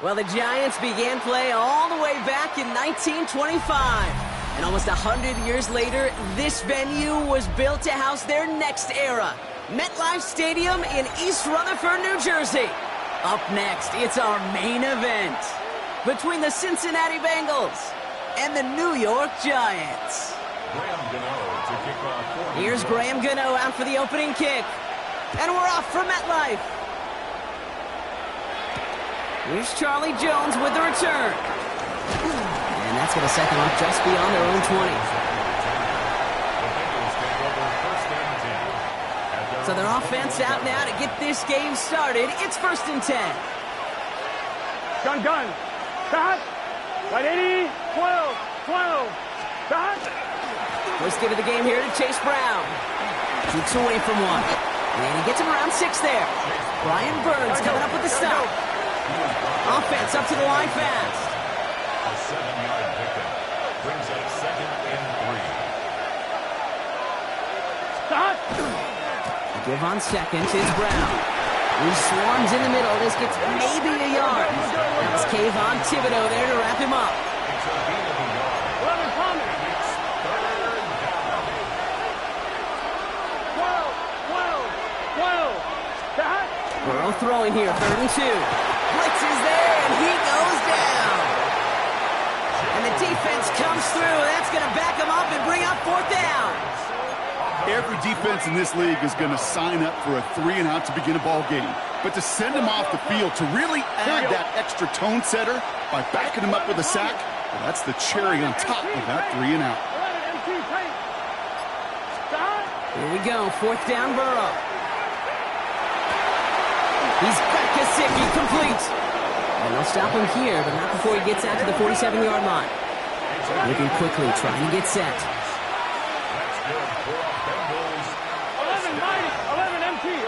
well, the Giants began play all the way back in 1925. And almost 100 years later, this venue was built to house their next era. MetLife Stadium in East Rutherford, New Jersey. Up next, it's our main event between the Cincinnati Bengals and the New York Giants. Graham Gano to kick off. Here's Graham Gano out for the opening kick. And we're off for MetLife. Here's Charlie Jones with the return. And that's going to set them up just beyond their own 20. So their offense out now to get this game started. It's 1st and 10. Gun. Stop. Right 80. 12. Stop. First give of the game here to Chase Brown. Keeps away from one. And he gets him around 6 there. Brian Burns coming up with the stop. Offense up to the line fast. A 7-yard pickup brings up 2nd and 3. Stop. Give on seconds is Brown. He swarms in the middle. This gets maybe a yard. That's Kayvon Thibodeau there to wrap him up. It's a gain of a yard. 11 coming. It's 3rd down. 12. Stop. Burrow throwing here, 3rd and 2. Blitz is there, and he goes down. And the defense comes through. That's going to back him up and bring up 4th down. Every defense in this league is going to sign up for a 3-and-out to begin a ball game. But to send him off the field, to really add that extra tone setter by backing him up with a sack, well, that's the cherry on top of that 3-and-out. Here we go, 4th down, Burrow. He's got Gesicki complete. And they'll stop him here, but not before he gets out to the 47-yard line. Looking quickly, trying to get set. That's good for Bengals. 11 MT.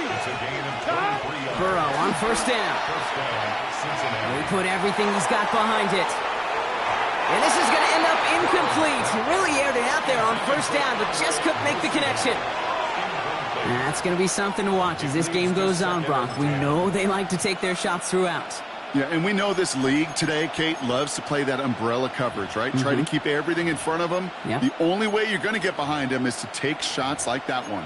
It's a gain of 23 yards. Burrow on 1st down. 1st down, Cincinnati. He put everything he's got behind it. And this is going to end up incomplete. He really aired it out there on 1st down, but just couldn't make the connection. That's going to be something to watch as this game goes on, Brock. We know they like to take their shots throughout. Yeah, and we know this league today, Kate, loves to play that umbrella coverage, right? Try to keep everything in front of them. Yep. The only way you're going to get behind them is to take shots like that one.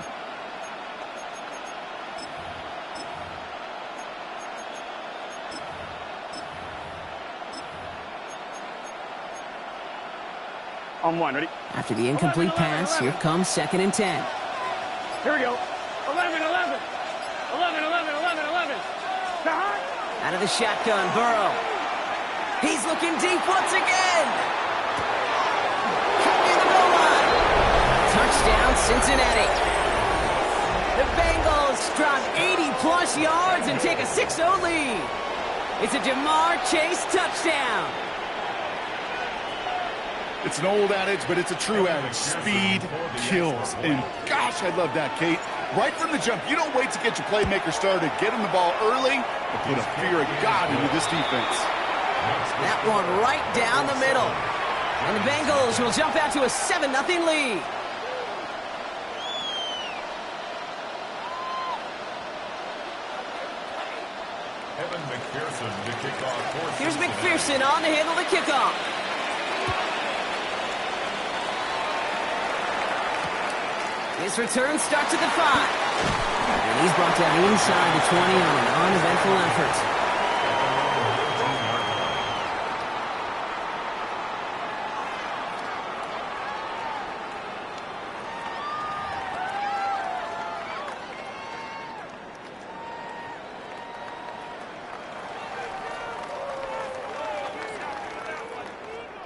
On 1, ready? After the incomplete pass, here comes 2nd and 10. Here we go. 11. Out of the shotgun, Burrow. He's looking deep once again. Cut near the goal line. Touchdown, Cincinnati. The Bengals drop 80-plus yards and take a 6-0 lead. It's a Jamar Chase touchdown. It's an old adage, but it's a true adage. Speed kills. And gosh, I love that, Kate. Right from the jump, you don't wait to get your playmaker started. Get him the ball early and put a fear of God into this defense. That one right down the middle. And the Bengals will jump out to a 7-0 lead. Evan McPherson to kick off for Here's Cincinnati. McPherson on to handle the kickoff. His return starts at the 5. And he's brought down inside the 20 on an uneventful effort.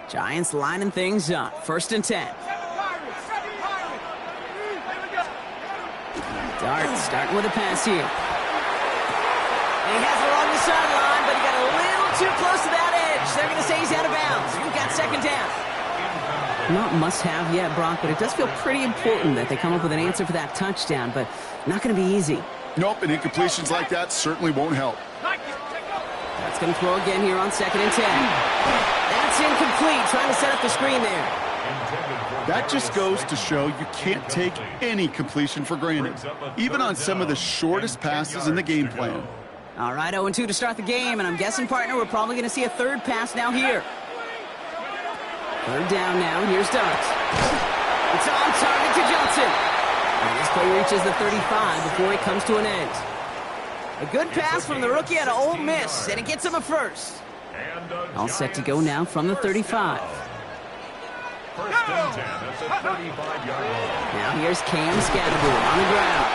Giants lining things up. 1st and 10. Dart starting with a pass here. And he has it along the sideline, but he got a little too close to that edge. They're going to say he's out of bounds. You've got 2nd down. Not must-have yet, Brock, but it does feel pretty important that they come up with an answer for that touchdown, but not going to be easy. Nope, and incompletions like that certainly won't help. That's going to throw again here on 2nd and 10. That's incomplete, trying to set up the screen there. That just goes to show you can't take any completion for granted, even on some of the shortest passes in the game plan. All right, 0-2 to start the game, and I'm guessing, partner, we're probably going to see a 3rd pass now here. 3rd down now, here's Dart. It's on target to Johnson. And this play reaches the 35 before it comes to an end. A good pass from the rookie out of Ole Miss, and it gets him a 1st. All set to go now from the 35. 1st and 10 at the 35-yard line. Now here's Cam Scatterboard on the ground.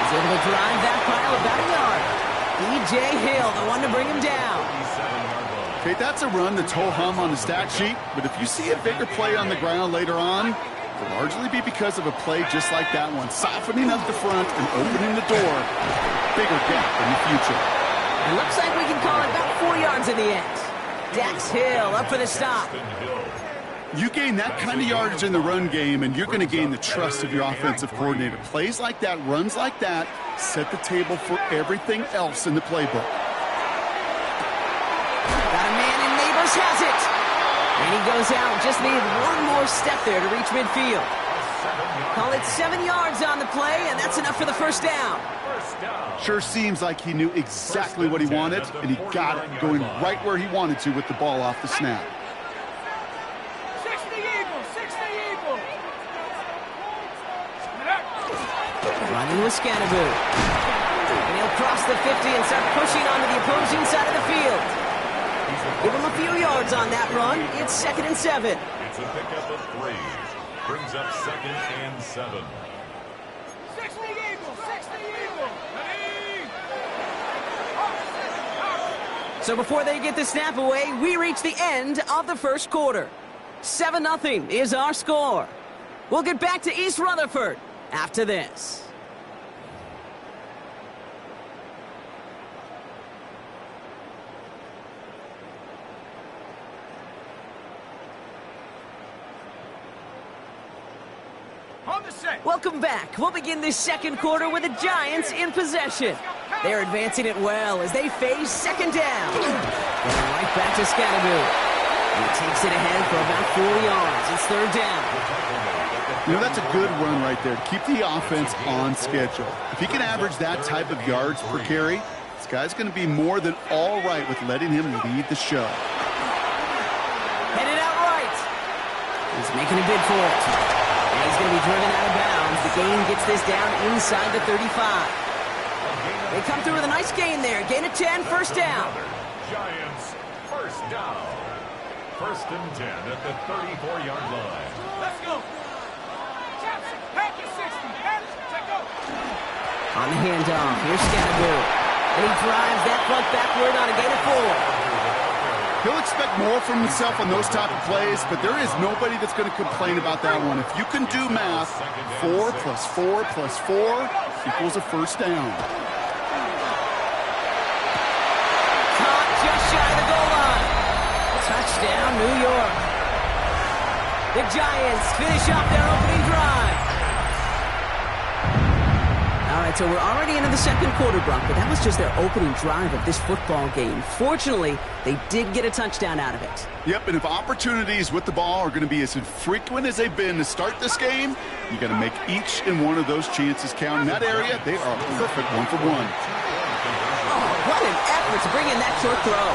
He's able to drive that pile about a yard. E.J. Hill, the one to bring him down. Okay, that's a run that's ho-hum on the stat sheet, but if you see a bigger play on the ground later on, it'll largely be because of a play just like that one, softening up the front and opening the door. Bigger gap in the future. It looks like we can call it about 4 yards in the end. Dax Hill up for the stop. You gain that kind of yardage in the run game, and you're going to gain the trust of your offensive coordinator. Plays like that, runs like that, set the table for everything else in the playbook. Got a man, and Neighbors has it. And he goes out. Just needed one more step there to reach midfield. Call it 7 yards on the play, and that's enough for the 1st down. Sure seems like he knew exactly what he wanted, and he got it, going right where he wanted to with the ball off the snap. Running with Scatterboot. And he'll cross the 50 and start pushing onto the opposing side of the field. Give him a few yards on that run. It's 2nd and 7. It's a pickup of 3. Brings up 2nd and 7. So before they get the snap away, we reach the end of the 1st quarter. 7-0 is our score. We'll get back to East Rutherford after this. Welcome back. We'll begin this 2nd quarter with the Giants in possession. They're advancing it well as they face 2nd down. Going right back to Scatterboot. He takes it ahead for about 4 yards. It's 3rd down. You know, that's a good run right there to keep the offense on schedule. If he can average that type of yards per carry, this guy's going to be more than all right with letting him lead the show. Headed out right. He's making a bid for it. And he's going to be driven out of bounds. The gain gets this down inside the 35. They come through with a nice gain there. Gain of 10, 1st down. Giants, 1st down. 1st and 10 at the 34-yard line. Let's go. Pack it 60. Check go. On the handoff, here's Scatterboot. And he drives that punt backward on a gain of 4. He'll expect more from himself on those type of plays, but there is nobody that's going to complain about that one. If you can do math, 4 plus 4 plus 4 equals a first down. Caught just shy of the goal line. Touchdown, New York. The Giants finish off their opening drive. All right, so we're already into the second quarter, Brock, but that was just their opening drive of this football game. Fortunately, they did get a touchdown out of it. Yep, and if opportunities with the ball are going to be as infrequent as they've been to start this game, you got to make each and one of those chances count. In that area, they are perfect 1-for-1. Oh, what an effort to bring in that short throw.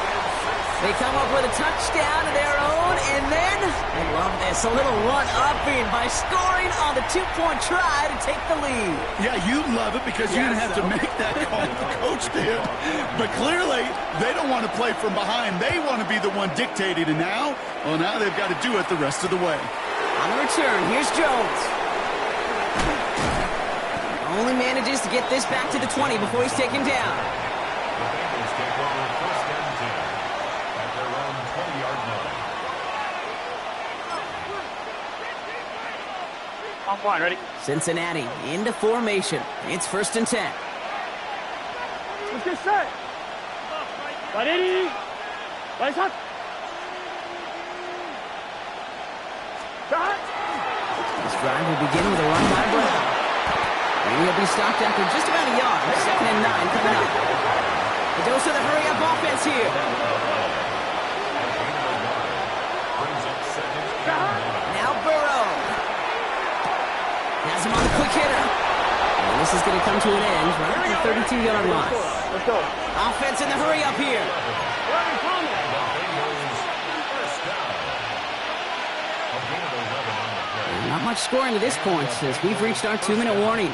They come up with a touchdown of their own, and then, I love this, a little run-upping by scoring on the two-point try to take the lead. Yeah, you love it because you didn't have to make that call the coach did. But clearly, they don't want to play from behind. They want to be the one dictating, and now they've got to do it the rest of the way. On the return, here's Jones. Only manages to get this back to the 20 before he's taken down. On one, ready? Cincinnati into formation. It's 1st and 10. Let's get set. Ready? Let's hot. This drive will begin with a run by Brown. And he'll be stopped after just about a yard. 2nd and 9 coming up. The dose of the hurry-up offense here. Now Burrow. Has him on the quick hitter. And this is going to come to an end right at the 32-yard line. Let's go. Offense in the hurry-up here. Not much scoring to this point as we've reached our 2-minute warning.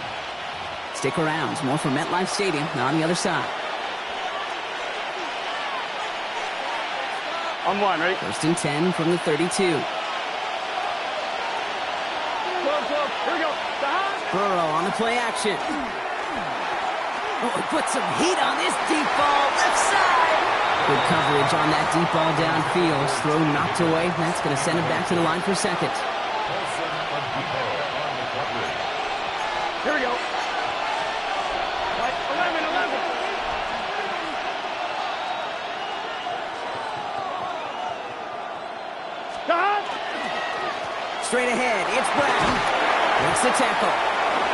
Stick around. More from MetLife Stadium on the other side. On one, ready? 1st and 10 from the 32. Here we go. Burrow on the play action. Oh, put some heat on this deep ball, left side. Good coverage on that deep ball downfield. Throw knocked away. That's going to send him back to the line for second. Here we go. 11. Straight ahead, it's Brown. Makes the tackle.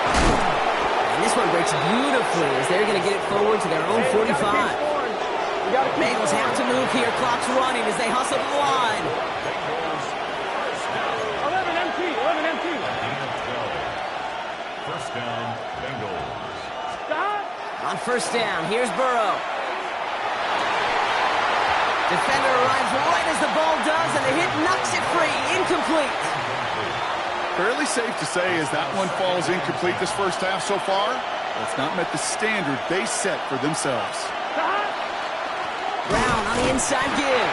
And this one breaks beautifully as they're going to get it forward to their own 45. Bengals have to move here. Clock's running as they hustle to the line. 11 empty. First down, Bengals. On 1st down, here's Burrow. Defender arrives right as the ball does, and the hit knocks it free. Incomplete. Fairly safe to say as that one falls incomplete this first half so far, it's not met the standard they set for themselves. Brown on the inside give.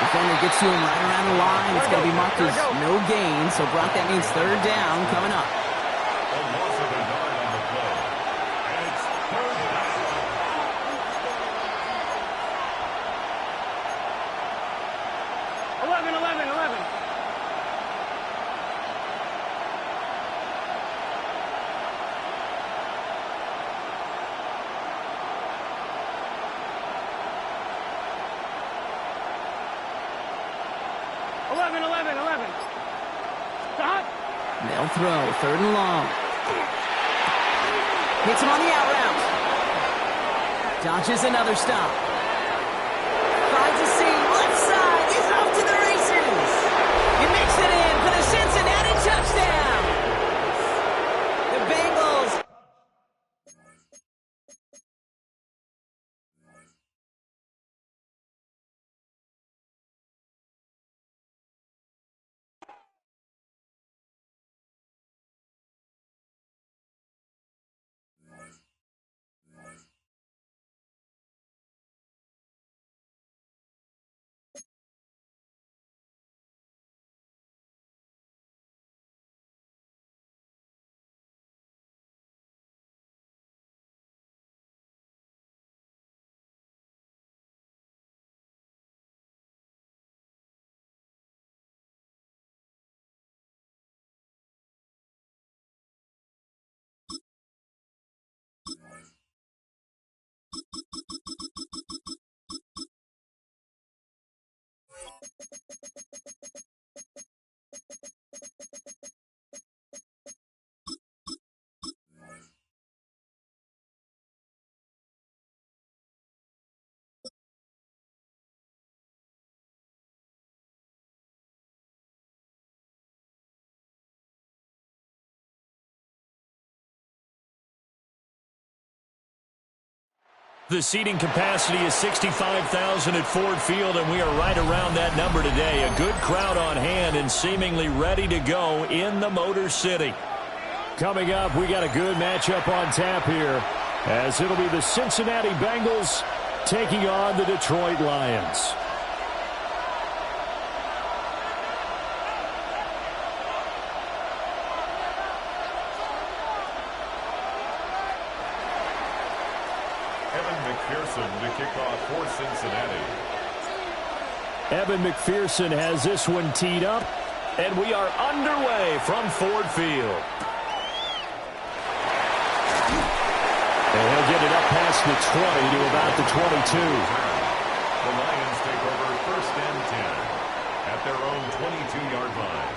Defender gets to him right around the line. It's going to be marked as no gain, so Brock, that means 3rd down coming up. A loss of a yard on the play. And it's 3rd down. 11. They'll throw, 3rd and long. Hits him on the out route. Dodges another stop. Finds a seam, left side, he's off to the races. He makes it in for the Cincinnati touchdown. The Bengals The seating capacity is 65,000 at Ford Field, and we are right around that number today. A good crowd on hand and seemingly ready to go in the Motor City. Coming up, we got a good matchup on tap here, as it'll be the Cincinnati Bengals taking on the Detroit Lions. To kick off for Cincinnati. Evan McPherson has this one teed up, and we are underway from Ford Field. And he'll get it up past the 20 to about the 22. The Lions take over 1st and 10 at their own 22-yard line.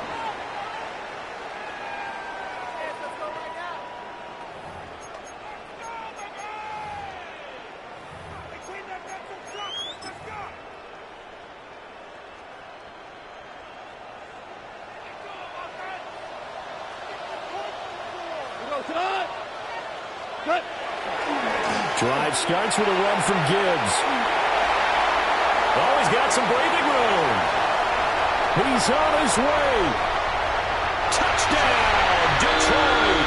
Drive starts with a run from Gibbs. Oh, he's got some breathing room. He's on his way. Touchdown, Detroit.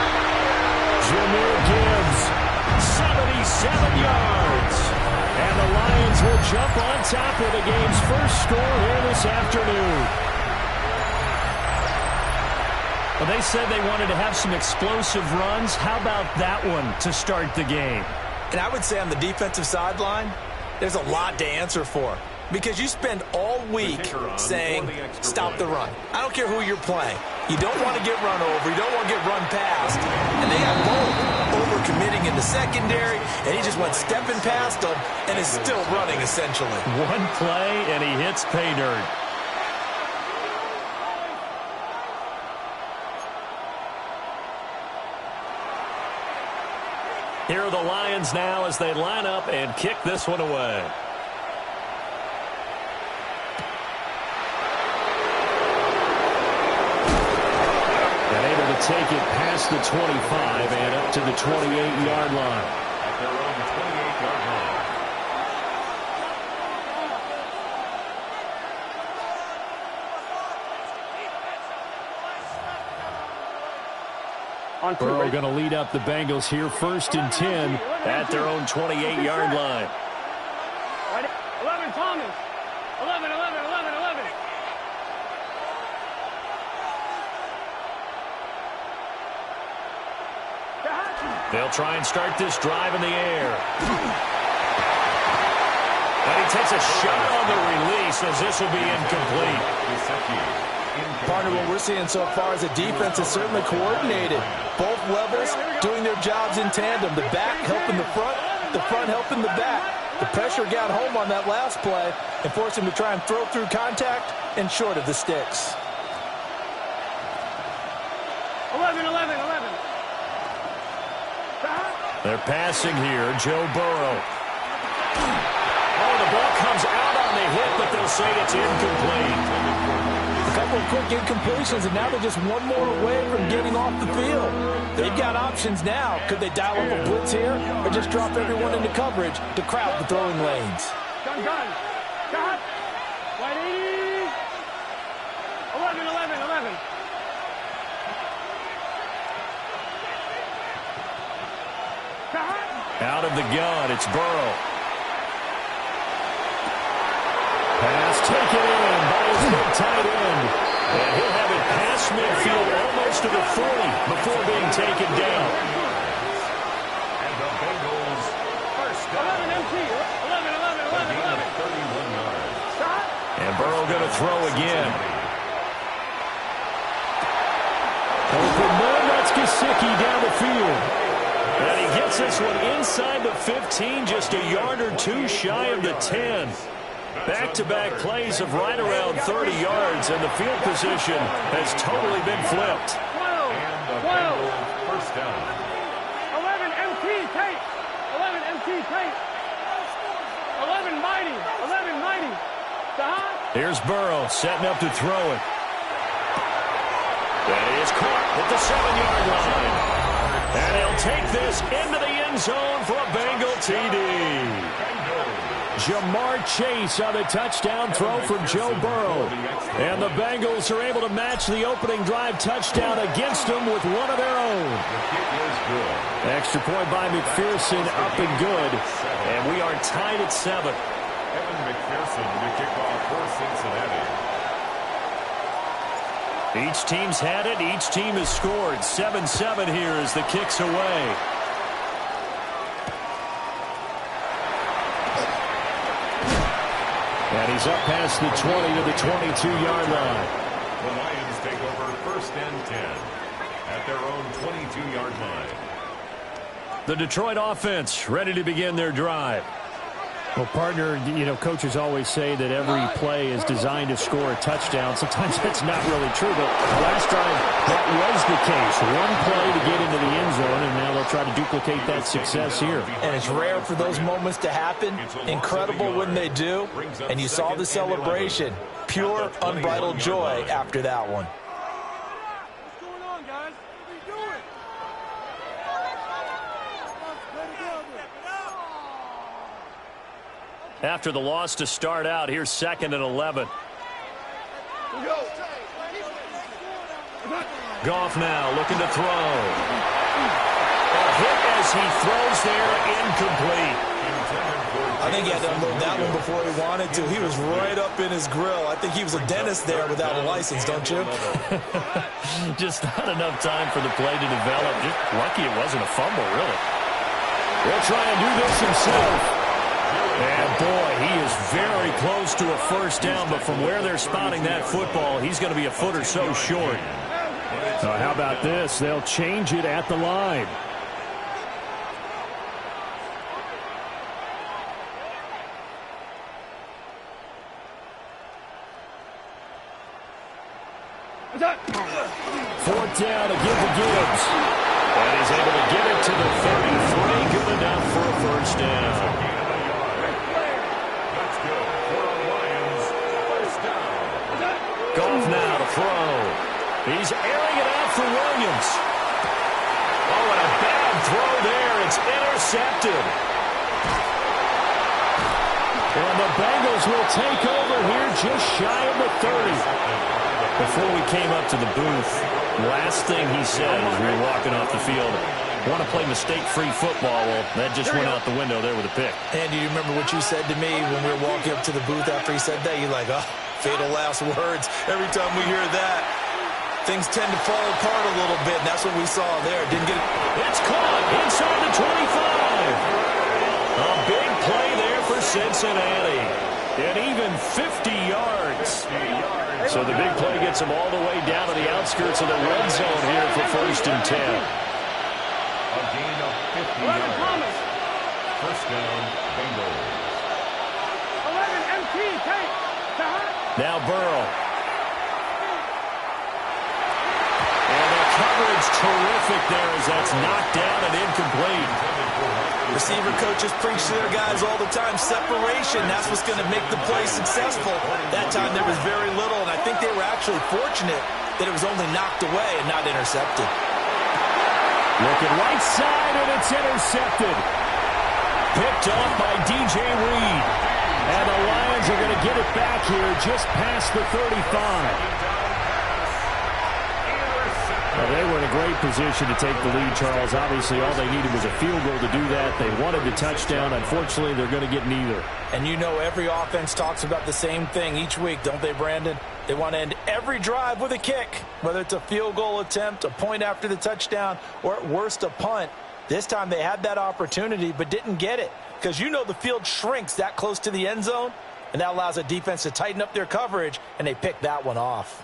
Jahmyr Gibbs, 77 yards. And the Lions will jump on top of the game's first score here this afternoon. Well, they said they wanted to have some explosive runs. How about that one to start the game? And I would say on the defensive sideline, there's a lot to answer for. Because you spend all week saying, stop the run. I don't care who you're playing. You don't want to get run over. You don't want to get run past. And they got both over-committing in the secondary, and he just went stepping past them and is still running, essentially. One play, and he hits pay dirt. Here are the Lions now as they line up and kick this one away. And able to take it past the 25 and up to the 28-yard line. At their own 28-yard line. Burrow going to lead up the Bengals here, 1st and 10 at their own 28-yard line. 11, Thomas. 11, 11, 11, 11. They'll try and start this drive in the air. And he takes a shot on the release as this will be incomplete. Partner, what we're seeing so far is the defense is certainly coordinated. Both levels doing their jobs in tandem. The back helping the front helping the back. The pressure got home on that last play and forced him to try and throw through contact and short of the sticks. 11, 11, 11. They're passing here, Joe Burrow. Oh, the ball comes out on the hit, but they'll say it's incomplete. A couple of quick incompletions, and now they're just one more away from getting off the field. They've got options now. Could they dial up a blitz here or just drop everyone into coverage to crowd the throwing lanes? Gun. Got. White 80. 11, 11, 11. Out of the gun, it's Burrow. Pass taken in by his big tight end. And he'll have it past midfield almost to the 40 before being taken down. And the Bengals first down. 11, MT. 11, 11, 11, 11. 31 yards. And Burrow going to throw again. Open man, that's Gesicki down the field. And he gets this one inside the 15, just a yard or two shy of the 10. Back-to-back plays of right around 30 yards, and the field position has totally been flipped. And the Bengals first down. 11 MT tape. 11 MT tape. 11 mighty. 11 mighty. Here's Burrow setting up to throw it. And he is caught at the 7-yard line. And he'll take this into the end zone for a Bengal TD. Jamar Chase on the touchdown throw from Joe Burrow. And the Bengals are able to match the opening drive touchdown against them with one of their own. Extra point by McPherson, up and good. And we are tied at 7. Evan McPherson to kick off for Cincinnati. Each team's had it. Each team has scored. 7-7 here as the kick's away. And he's up past the 20 to the 22-yard line. The Lions take over first and 10 at their own 22-yard line. The Detroit offense ready to begin their drive. Well, partner, you know, coaches always say that every play is designed to score a touchdown. Sometimes that's not really true, but last time that was the case. One play to get into the end zone, and now they'll try to duplicate that success here. And it's rare for those moments to happen. Incredible when they do. And you saw the celebration. Pure, unbridled joy after that one. What's going on, guys? What are you doing? After the loss to start out, here's 2nd and 11. Goff now looking to throw. A hit as he throws there, incomplete. I think he had to unload that one before he wanted to. He was right up in his grill. I think he was a dentist there without a license, don't you? Just not enough time for the play to develop. Just lucky it wasn't a fumble, really. He'll try and do this himself. And, boy, he is very close to a first down, but from where they're spotting that football, he's going to be a foot or so short. How about this? They'll change it at the line. Fourth down to give to Gibbs. And he's able to get it to the 33. Good enough for a first down. Goff now to throw. He's airing it out for Williams. Oh, and a bad throw there. It's intercepted. And the Bengals will take over here just shy of the 30. Before we came up to the booth, last thing he said as we were walking off the field, want to play mistake-free football. Well, that just went out the window there with a pick. And do you remember what you said to me when we were walking up to the booth after he said that? You're like, oh, fatal last words. Every time we hear that, things tend to fall apart a little bit, and that's what we saw there. Didn't get it. It's caught inside the 25. A big play there for Cincinnati. And even 50 yards. So the big play gets them all the way down to the outskirts of the red zone here for first and 10. A gain of 50 yards. First down, Bengals. 11 MT tape. Now Burrow. And the coverage terrific there as that's knocked down and incomplete. Receiver coaches preach to their guys all the time. Separation, that's what's going to make the play successful. That time there was very little, and I think they were actually fortunate that it was only knocked away and not intercepted. Looking right side, and it's intercepted. Picked off by DJ Reed. And the Lions are going to get it back here just past the 35. Well, they were in a great position to take the lead, Charles. Obviously, all they needed was a field goal to do that. They wanted the touchdown. Unfortunately, they're going to get neither. And you know every offense talks about the same thing each week, don't they, Brandon? They want to end every drive with a kick, whether it's a field goal attempt, a point after the touchdown, or at worst, a punt. This time they had that opportunity but didn't get it because you know the field shrinks that close to the end zone, and that allows a defense to tighten up their coverage, and they picked that one off.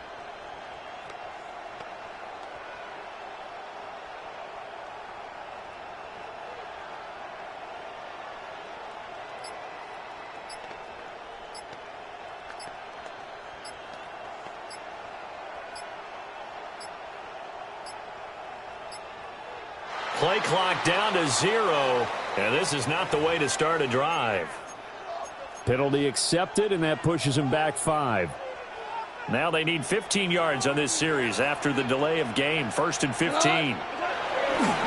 play clock down to 0, and this is not the way to start a drive. Penalty accepted, and that pushes him back 5. Now they need 15 yards on this series after the delay of game. 1st and 15.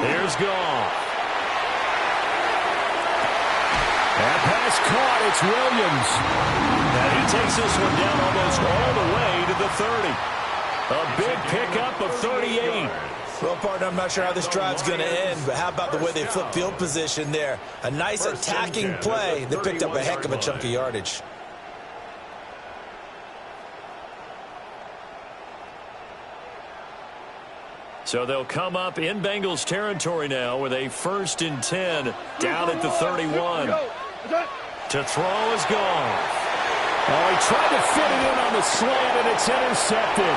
Here's Goff. That pass caught. It's Williams. And he takes this one down almost all the way to the 30. A big pickup of 38. Well, partner, I'm not sure how this drive's going to end, but how about the way they flip field position there? A nice attacking play that picked up a heck of a chunk of yardage. So they'll come up in Bengals territory now with a 1st and 10 down at the 31. To throw is Goff. Oh, he tried to fit it in on the slant, and it's intercepted.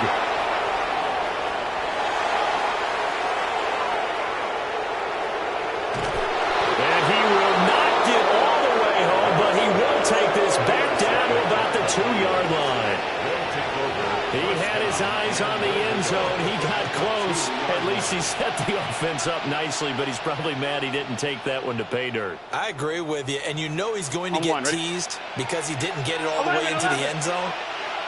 Take this back down to about the 2-yard line. He had his eyes on the end zone. He got close. At least he set the offense up nicely, but he's probably mad he didn't take that one to pay dirt. I agree with you, and you know he's going to get teased because he didn't get it all the way into the end zone.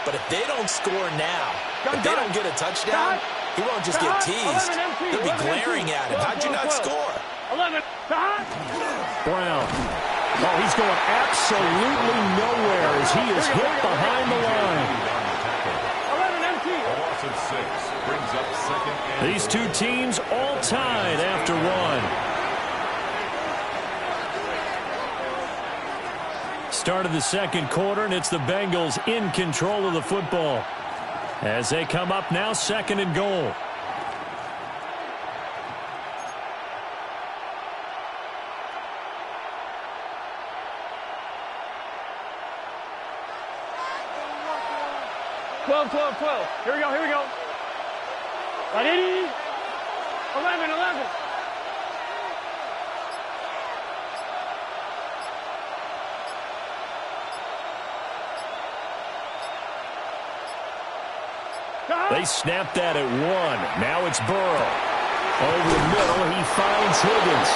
But if they don't score now, if they don't get a touchdown, he won't just get teased. They'll be glaring at him. How'd you not score? 11. Brown. Oh, he's going absolutely nowhere as he is hit behind the line. 11 empty. A loss of 6 brings up 2nd and These two teams all tied after 1. Start of the 2nd quarter, and it's the Bengals in control of the football. As they come up now, 2nd and goal. Here we go. 180. 11. They snapped that at 1. Now it's Burrow. Over the middle, he finds Higgins.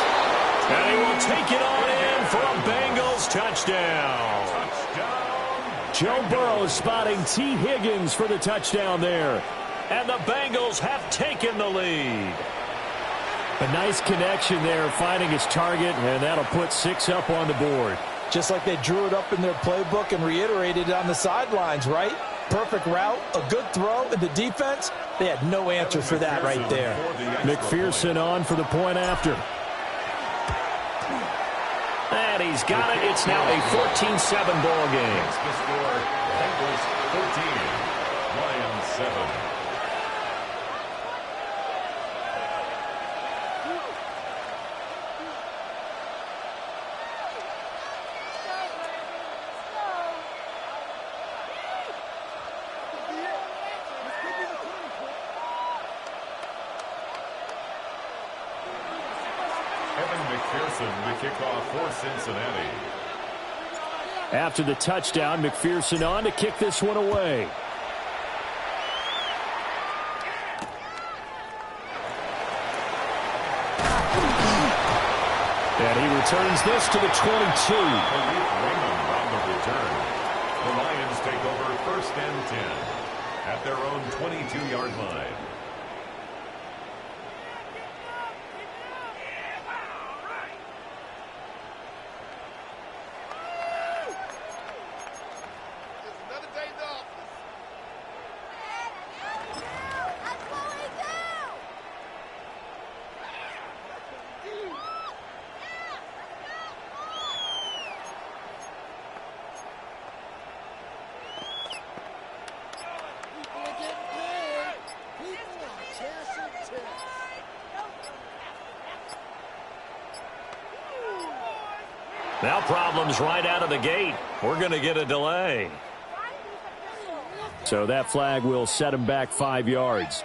And he will take it on in for a Bengals touchdown. Joe Burrow spotting T. Higgins for the touchdown there. And the Bengals have taken the lead. A nice connection there, finding his target, and that'll put 6 up on the board. Just like they drew it up in their playbook and reiterated it on the sidelines, right? Perfect route, a good throw, and the defense, they had no answer for that right there. McPherson on for the point after. And he's got it. It's now a 14-7 ball game. The score, Bengals 14, Lions 7. McPherson to kick off for Cincinnati. After the touchdown, McPherson on to kick this one away. And he returns this to the 22. On the return. The Lions take over 1st and 10 at their own 22-yard line. Now problems right out of the gate. We're going to get a delay. So that flag will set him back 5 yards.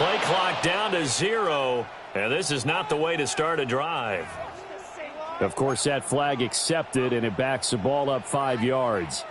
Play clock down to 0, and this is not the way to start a drive. Of course, that flag accepted, and it backs the ball up 5 yards.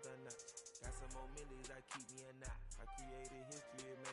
Got some more millies that keep me a knot. I created history.